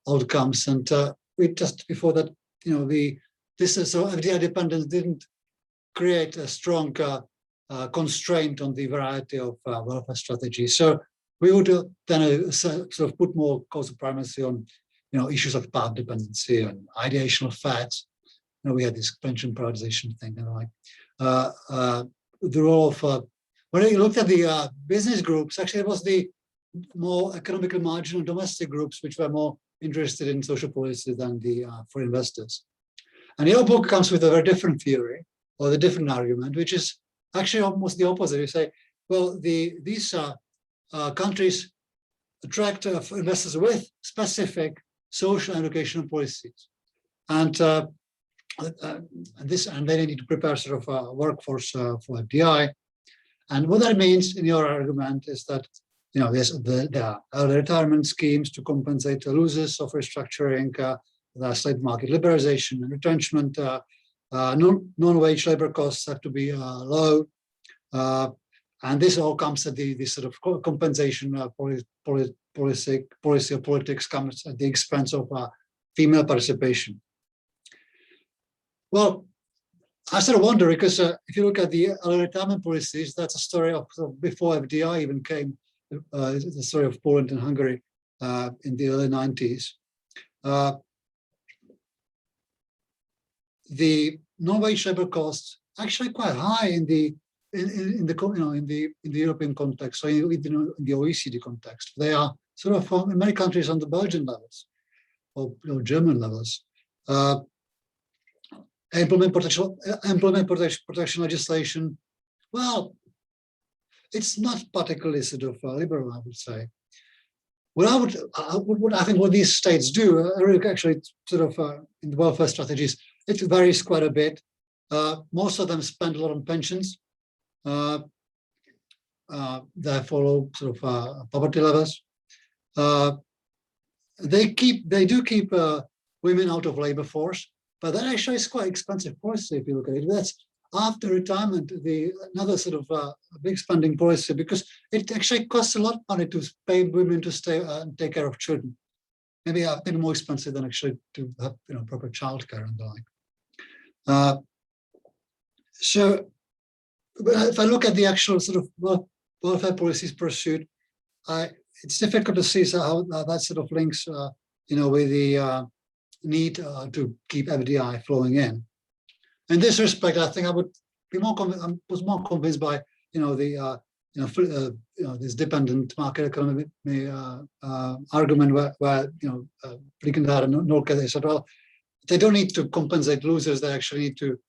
Speaker 5: outcomes. And we just before that, so FDI dependence didn't create a strong constraint on the variety of welfare strategies. So we would then sort of put more causal primacy on, issues of path dependency and ideational facts. We had this pension privatization thing, and like the role of when you looked at the business groups, actually it was the more economically marginal domestic groups which were more interested in social policy than the foreign investors. And your book comes with a very different theory or the different argument, which is actually almost the opposite. You say, well, these countries attract investors with specific social and educational policies, and they need to prepare sort of a workforce for FDI. And what that means in your argument is that there are early retirement schemes to compensate the losers of restructuring. The state market liberalization and retrenchment, non-wage labor costs have to be low, and this all comes at the sort of compensation policy or politics comes at the expense of female participation. Well, I sort of wonder, because if you look at the early retirement policies, that's a story of before FDI even came. It's the story of Poland and Hungary in the early 90s. The non-wage labor costs actually quite high in the European context, so in the OECD context. They are sort of in many countries on the Belgian levels or German levels. Employment protection legislation, well, it's not particularly sort of liberal, I would say. I think what these states do, actually sort of in the welfare strategies, it varies quite a bit. Most of them spend a lot on pensions. They follow sort of poverty levels. They do keep women out of labor force, but that actually is quite expensive policy if you look at it. That's after retirement, another sort of big spending policy, because it actually costs a lot of money to pay women to stay and take care of children. Maybe more expensive than actually to have proper childcare and the like. So if I look at the actual sort of welfare policies pursued, it's difficult to see how that sort of links, with the need to keep FDI flowing in. In this respect, I think I would be was more convinced by this dependent market economy argument where Blinkendahl and Norke, they said, well, they don't need to compensate losers; they actually need to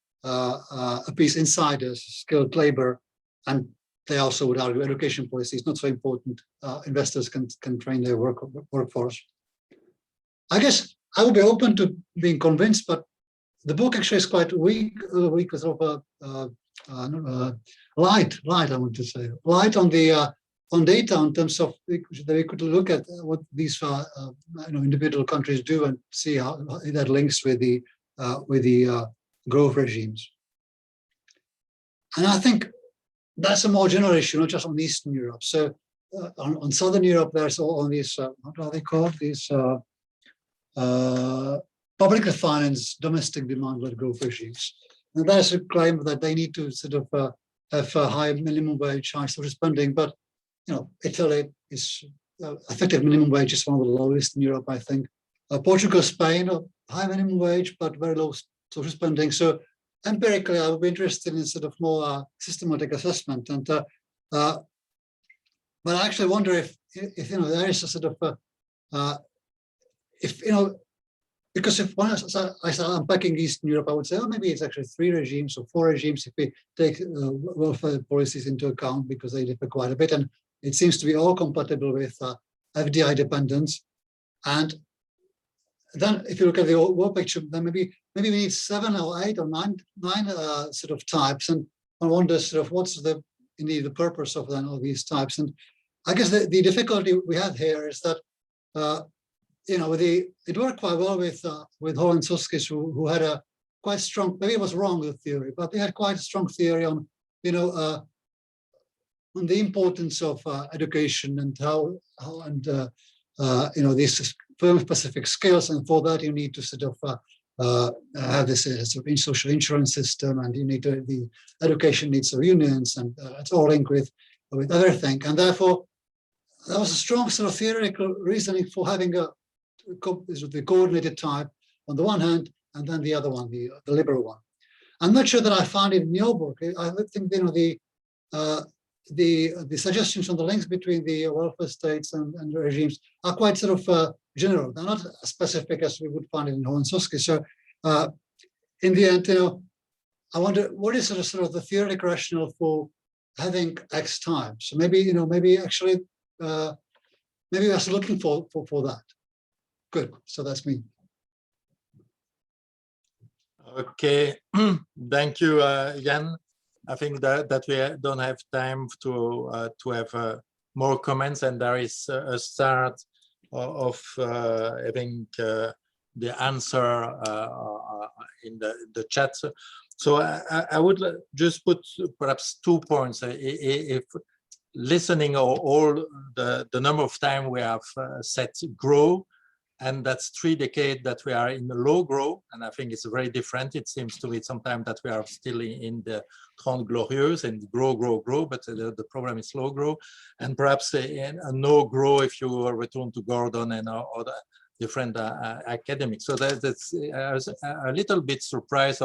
Speaker 5: appease insiders, skilled labor, and they also would argue education policy is not so important. Investors can train their workforce. I guess I would be open to being convinced, but the book actually is quite weak, sort of light. I want to say light on the on data in terms of that we could look at what these individual countries do and see how that links with the growth regimes. And I think that's a more general issue, not just on Eastern Europe. So on Southern Europe, there's all these what are they called? These publicly financed domestic demand-led growth regimes. And there's a claim that they need to sort of have a high minimum wage, high social spending. But Italy is effective minimum wage is one of the lowest in Europe, I think. Portugal, Spain, high minimum wage but very low social spending. So empirically, I would be interested in sort of more systematic assessment. And but I actually wonder if there is a sort of because if one I start unpacking Eastern Europe, I would say, oh, maybe it's actually 3 regimes or 4 regimes if we take welfare policies into account, because they differ quite a bit, and it seems to be all compatible with FDI dependence. And then, if you look at the world picture, then maybe we need 7 or 8 or 9 sort of types, and I wonder sort of what's indeed the purpose of then all these types. And I guess the difficulty we have here is that it worked quite well with Hall and Soskis, who had a quite strong, maybe it was wrong with theory, but they had quite a strong theory on the importance of education and how these firm-specific skills, and for that you need to sort of have this sort of social insurance system, and you need the education needs of unions, and it's all linked with everything. And therefore, there was a strong sort of theoretical reasoning for having the coordinated type on the one hand, and then the other one, the liberal one. I'm not sure that I found it in your book. I think the suggestions on the links between the welfare states and regimes are quite sort of general. They're not as specific as we would find it in Hohenzollern's. So in the end, I wonder what is sort of the theoretical rationale for having X time. So maybe actually maybe we're looking for that. Good. So that's me.
Speaker 1: Okay. Thank you, Jan. I think that we don't have time to have more comments, and there is a start of having the answer in the chat. So I would just put perhaps 2 points. If listening all the number of time we have set grow, and that's 3 decades that we are in the low growth, and I think it's very different. It seems to me sometimes that we are still in the Trente Glorieuses and grow, but the problem is slow growth, and perhaps a no grow if you return to Gordon and other different academics. So that's a little bit surprised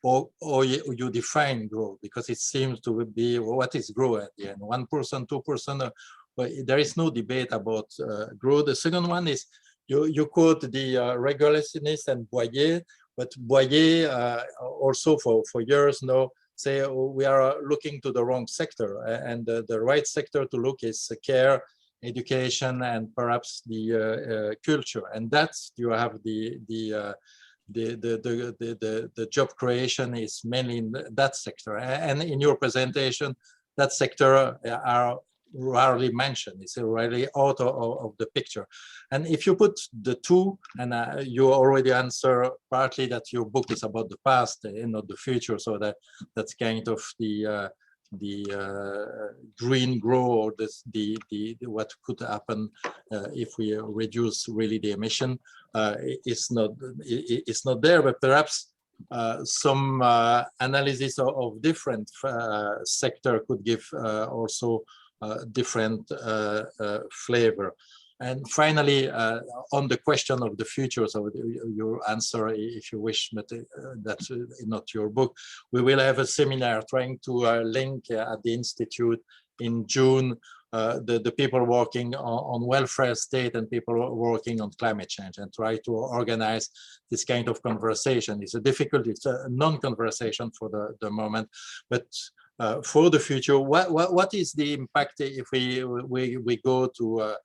Speaker 1: or you define growth, because it seems to be what is growth at the end, 1%, 2%. But there is no debate about growth. The second one is you quote the regulationists and Boyer, but Boyer also for years now say we are looking to the wrong sector, and the right sector to look is care, education, and perhaps the culture, and that's you have the job creation is mainly in that sector, and in your presentation that sector are rarely mentioned. It's rarely out of the picture. And if you put the two, and you already answer partly that your book is about the past and not the future, so that's kind of the green growth, or the what could happen if we reduce really the emission. It's not there, but perhaps some analysis of different sector could give also different flavor. And finally, on the question of the future, so your answer, if you wish, but that's not your book, we will have a seminar trying to link at the Institute in June the people working on welfare state and people working on climate change, and try to organize this kind of conversation. It's a non-conversation for the moment, but for the future, what is the impact if we go to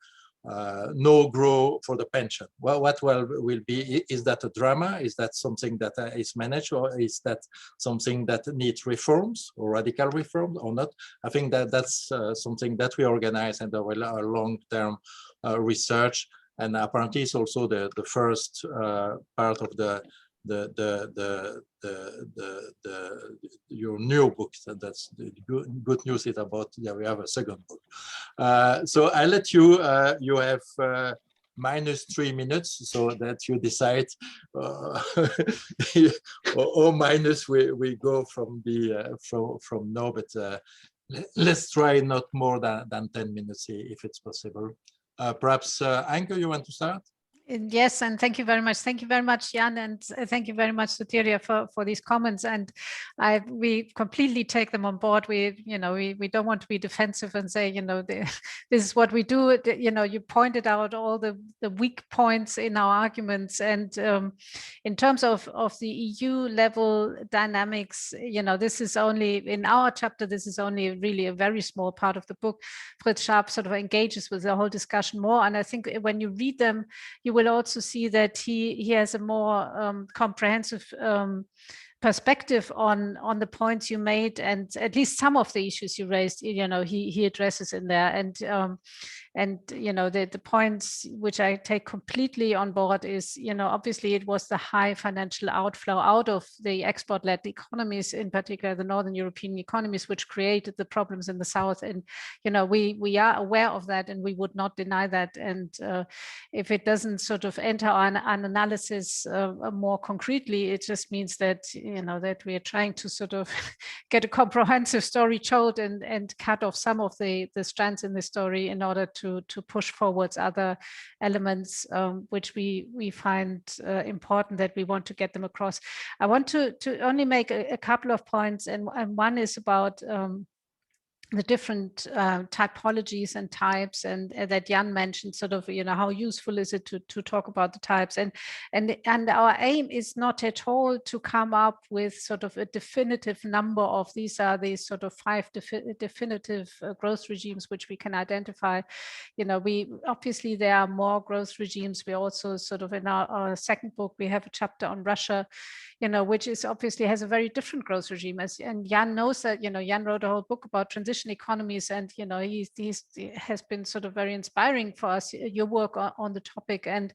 Speaker 1: no grow for the pension? Well, what will be? Is that a drama? Is that something that is managed, or is that something that needs reforms or radical reforms or not? I think that that's something that we organize, and there will long-term research. And apparently, it's also the first part of your new book. So that's the good news is about, yeah, we have a second book. So I let you, you have -3 minutes, so that you decide, or minus we go from the from now, but let's try not more than 10 minutes if it's possible. Perhaps Anke, you want to start?
Speaker 2: Yes, and thank you very much. Thank you very much, Jan, and thank you very much, Soteria, for these comments. And we completely take them on board. We don't want to be defensive and say, this is what we do. You pointed out all the weak points in our arguments. And in terms of the EU level dynamics, this is only in our chapter. This is only really a very small part of the book. Fritz Sharp sort of engages with the whole discussion more. And I think when you read them, you will also see that he has a more comprehensive perspective on the points you made, and at least some of the issues you raised, he addresses in there. And the points which I take completely on board is, obviously it was the high financial outflow out of the export-led economies, in particular the Northern European economies, which created the problems in the South. And, we are aware of that, and we would not deny that. And if it doesn't sort of enter an analysis more concretely, it just means that, that we are trying to sort of get a comprehensive story told and cut off some of the strands in the story in order to push forwards other elements which we find important, that we want to get them across. I want to only make a couple of points, and one is about the different typologies and types, and that Jan mentioned, sort of, how useful is it to talk about the types, and our aim is not at all to come up with sort of a definitive number of these are the sort of 5 definitive growth regimes which we can identify. We obviously there are more growth regimes. We also sort of in our second book we have a chapter on Russia, which is obviously has a very different growth regime, and Jan knows that. Jan wrote a whole book about transition economies, and he has been sort of very inspiring for us, your work on the topic. And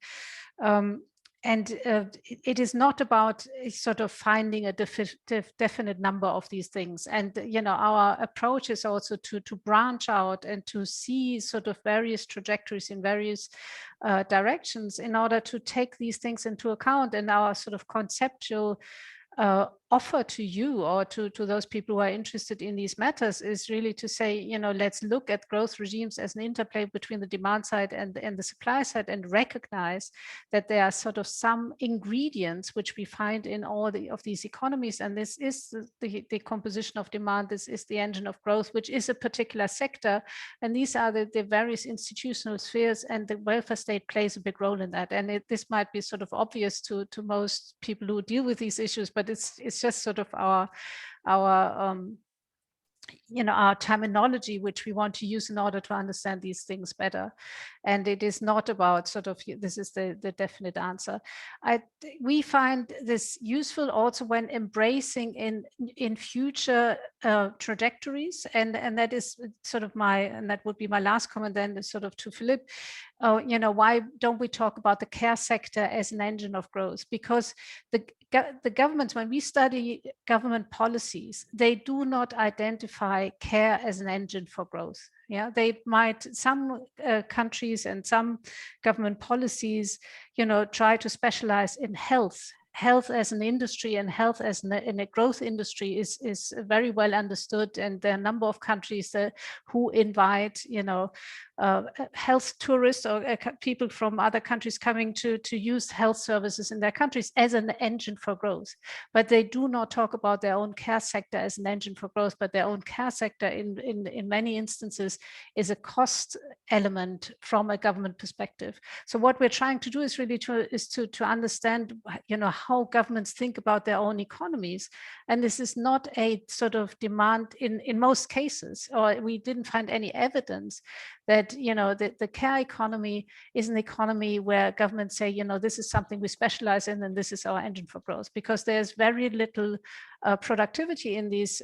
Speaker 2: it is not about sort of finding a definite number of these things. And our approach is also to branch out and to see sort of various trajectories in various directions in order to take these things into account. And our sort of conceptual offer to you, or to those people who are interested in these matters, is really to say, let's look at growth regimes as an interplay between the demand side and the supply side, and recognize that there are sort of some ingredients which we find in all of these economies. And this is the composition of demand. This is the engine of growth, which is a particular sector. And these are the various institutional spheres, and the welfare state plays a big role in that. And this might be sort of obvious to most people who deal with these issues, but it's just sort of our terminology which we want to use in order to understand these things better. And it is not about sort of, this is the definite answer. We find this useful also when embracing in future trajectories, and that is sort of and that would be my last comment then, sort of to Philippe. Why don't we talk about the care sector as an engine of growth? Because the governments, when we study government policies, they do not identify care as an engine for growth. Yeah, they might, some countries and some government policies, try to specialize in health health as an industry and health as in a growth industry is very well understood, and there are a number of countries who invite, you know, health tourists or people from other countries coming to use health services in their countries as an engine for growth. But they do not talk about their own care sector as an engine for growth, but their own care sector in many instances is a cost element from a government perspective. So what we're trying to do is really to understand, you know, how governments think about their own economies. And this is not a sort of demand in most cases, or we didn't find any evidence that, you know, the care economy is an economy where governments say, you know, this is something we specialize in and this is our engine for growth, because there's very little productivity in these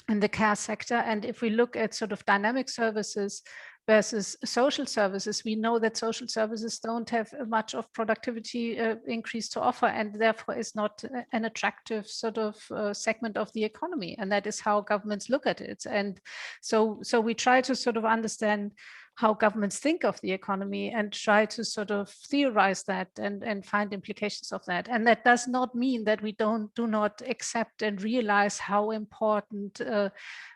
Speaker 2: in the care sector. And if we look at sort of dynamic services versus social services, we know that social services don't have much of productivity increase to offer, and therefore is not an attractive sort of segment of the economy. And that is how governments look at it. And so we try to sort of understand how governments think of the economy and try to sort of theorize that and find implications of that. And that does not mean that we do not accept and realize how important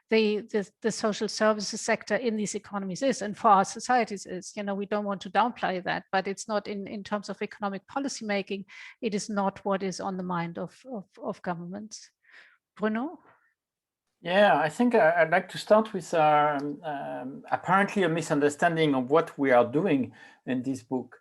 Speaker 2: the social services sector in these economies is, and for our societies is. You know, we don't want to downplay that, but it's not in terms of economic policy making, it is not what is on the mind of governments. Bruno?
Speaker 3: Yeah, I think I'd like to start with apparently a misunderstanding of what we are doing in this book.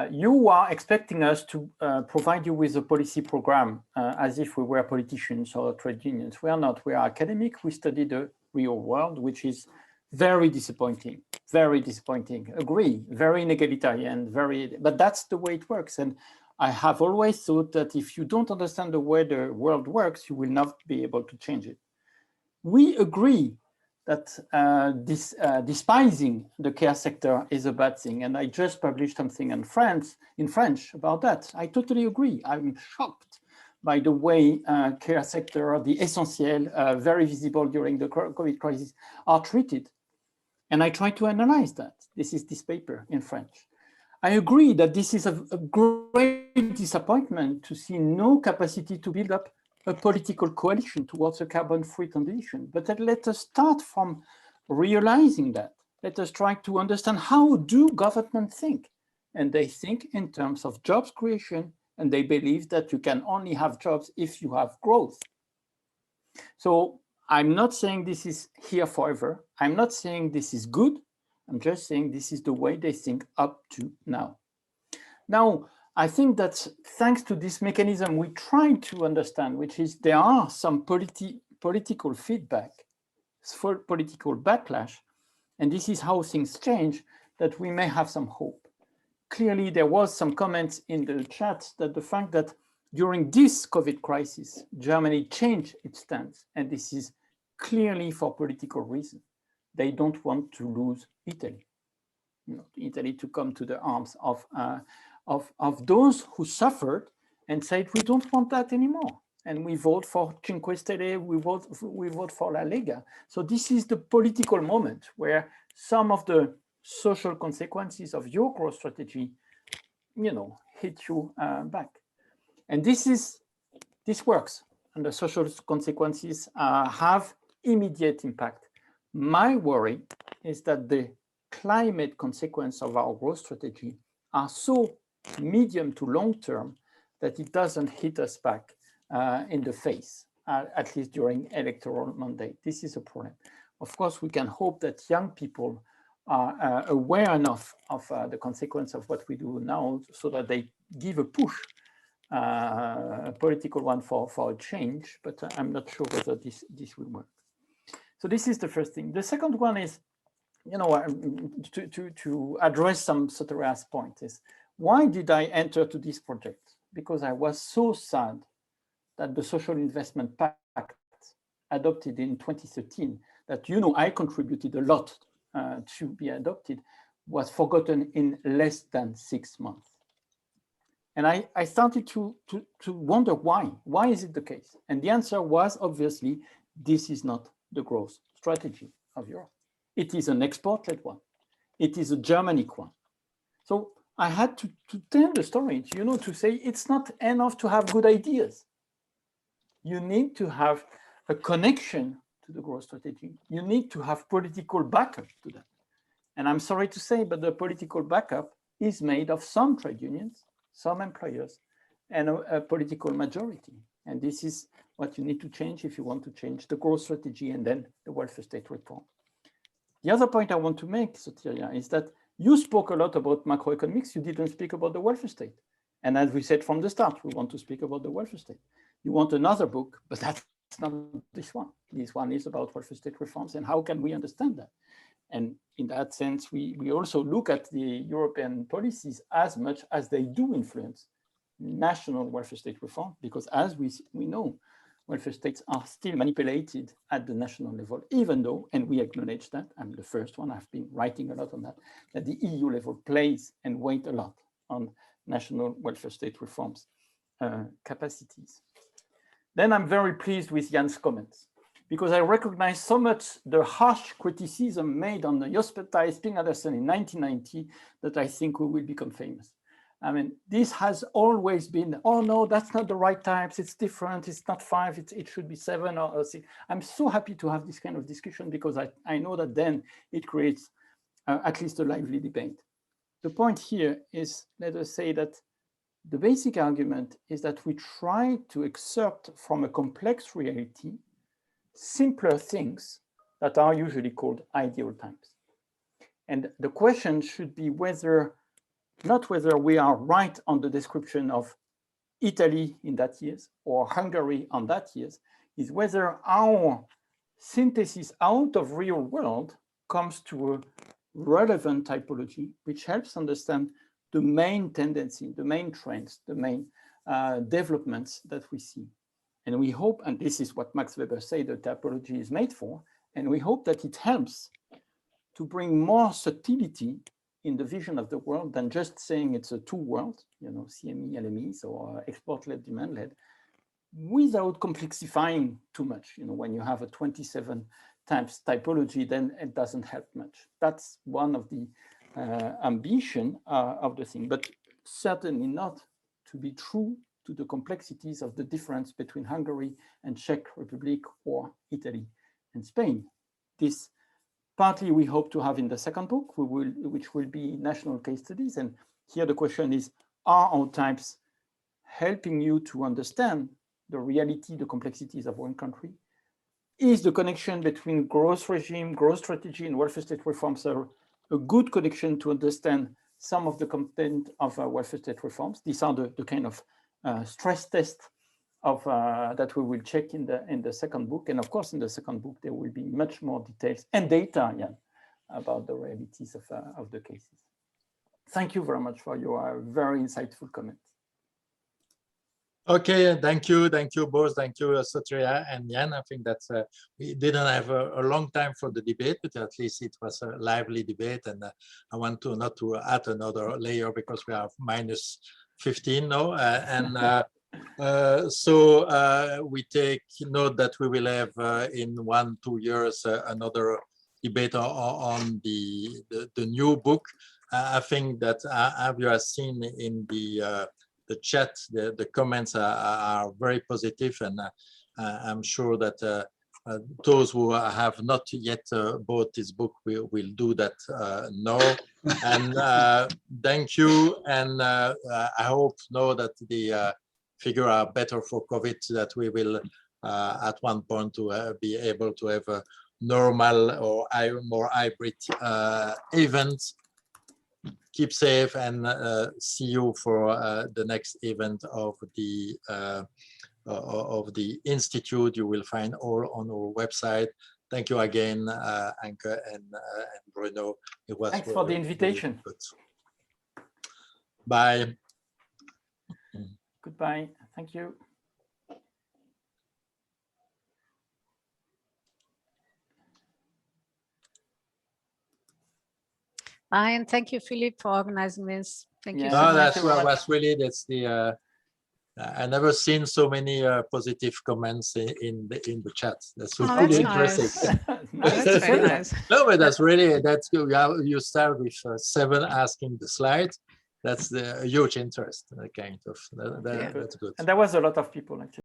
Speaker 3: You are expecting us to provide you with a policy program as if we were politicians or trade unions. We are not. We are academic. We study the real world, which is very disappointing. Very disappointing. Agree. Very inegalitarian. But that's the way it works. And I have always thought that if you don't understand the way the world works, you will not be able to change it. We agree that despising the care sector is a bad thing. And I just published something in French about that. I totally agree. I'm shocked by the way care sector, the essentiel, very visible during the COVID crisis, are treated. And I try to analyze that. This is this paper in French. I agree that this is a great disappointment to see no capacity to build up a political coalition towards a carbon-free transition. But let us start from realizing that. Let us try to understand, how do governments think? And they think in terms of jobs creation, and they believe that you can only have jobs if you have growth. So I'm not saying this is here forever. I'm not saying this is good. I'm just saying this is the way they think up to now. Now, I think that thanks to this mechanism, we try to understand, which is there are some political feedback, for political backlash, and this is how things change, that we may have some hope. Clearly, there was some comments in the chat that the fact that during this COVID crisis, Germany changed its stance, and this is clearly for political reasons. They don't want to lose Italy, Italy to come to the arms of those who suffered and said, we don't want that anymore. And we vote for Cinque Stelle, we vote for La Lega. So this is the political moment where some of the social consequences of your growth strategy, hit you back. And this works, and the social consequences have immediate impact. My worry is that the climate consequence of our growth strategy are so medium to long term that it doesn't hit us back in the face, at least during electoral mandate. This is a problem. Of course, we can hope that young people are aware enough of the consequence of what we do now so that they give a push, a political one for a change, but I'm not sure whether this will work. So this is the first thing. The second one is, to address some Soteria's point is, why did I enter to this project? Because I was so sad that the Social Investment Pact adopted in 2013, that I contributed a lot to be adopted, was forgotten in less than 6 months. And I started to wonder why. Why is it the case? And the answer was, obviously, this is not the growth strategy of Europe. It is an export-led one. It is a Germanic one. So I had to tell the story, you know, to say it's not enough to have good ideas. You need to have a connection to the growth strategy. You need to have political backup to that. And I'm sorry to say, but the political backup is made of some trade unions, some employers, and a political majority. And this is what you need to change if you want to change the growth strategy and then the welfare state reform. The other point I want to make, Sotiria, is that you spoke a lot about macroeconomics. You didn't speak about the welfare state. And as we said from the start, we want to speak about the welfare state. You want another book, but that's not this one. This one is about welfare state reforms and how can we understand that? And in that sense, we also look at the European policies as much as they do influence national welfare state reform, because as we know, welfare states are still manipulated at the national level, even though, and we acknowledge that, I'm the first one, I've been writing a lot on that, that the EU level plays and weighs a lot on national welfare state reforms capacities. Then I'm very pleased with Jan's comments, because I recognize so much the harsh criticism made on the Jospetai Spingadersen in 1990 that I think we will become famous. I mean, this has always been, oh no, that's not the right types, it's different, it's not 5, it should be 7 or 6. I'm so happy to have this kind of discussion because I know that then it creates at least a lively debate. The point here is, let us say that the basic argument is that we try to excerpt from a complex reality simpler things that are usually called ideal times. And the question should be whether, not whether we are right on the description of Italy in that years or Hungary on that years, is whether our synthesis out of real world comes to a relevant typology, which helps understand the main tendency, the main trends, the main developments that we see. And we hope, and this is what Max Weber said, the typology is made for, and we hope that it helps to bring more subtlety in the vision of the world than just saying it's a two world, you know, CME, LMEs, or export-led, demand-led, without complexifying too much. You know, when you have a 27 times typology, then it doesn't help much. That's one of the ambition of the thing, but certainly not to be true to the complexities of the difference between Hungary and Czech Republic or Italy and Spain. This partly we hope to have in the second book, which will be national case studies. And here the question is, are our types helping you to understand the reality, the complexities of one country? Is the connection between growth regime, growth strategy, and welfare state reforms a good connection to understand some of the content of welfare state reforms? These are the kind of stress test of that we will check in the second book. And of course, in the second book, there will be much more details and data, Jan, about the realities of the cases. Thank you very much for your very insightful comments.
Speaker 1: Okay, thank you both. Thank you, Sotiria and Jan. I think that we didn't have a long time for the debate, but at least it was a lively debate. And I want to not to add another layer because we have minus 15 now. So we take note that we will have in 1-2 years another debate on the new book. I think that as you have seen in the chat, the comments are very positive, and I'm sure that those who have not yet bought this book will do that now. And thank you, and I hope now that the figures are better for COVID, that we will at one point to be able to have a normal or more hybrid events. Keep safe, and see you for the next event of the institute. You will find all on our website. Thank you again, Anke and Bruno. It was
Speaker 3: Thanks for the invitation.
Speaker 1: Good. Bye.
Speaker 3: Goodbye. Thank you.
Speaker 2: Bye, and thank you, Philippe, for organizing this. Thank you.
Speaker 3: Yeah.
Speaker 2: So
Speaker 1: No,
Speaker 2: much.
Speaker 1: that's really, that's the I never seen so many positive comments in the chat. That's
Speaker 2: Oh,
Speaker 1: really
Speaker 2: that's
Speaker 1: interesting.
Speaker 2: nice. That's very nice.
Speaker 1: No, but that's really, that's good. You start with 7 asking the slides, that's the huge interest, kind of. That's good.
Speaker 3: And there was a lot of people actually.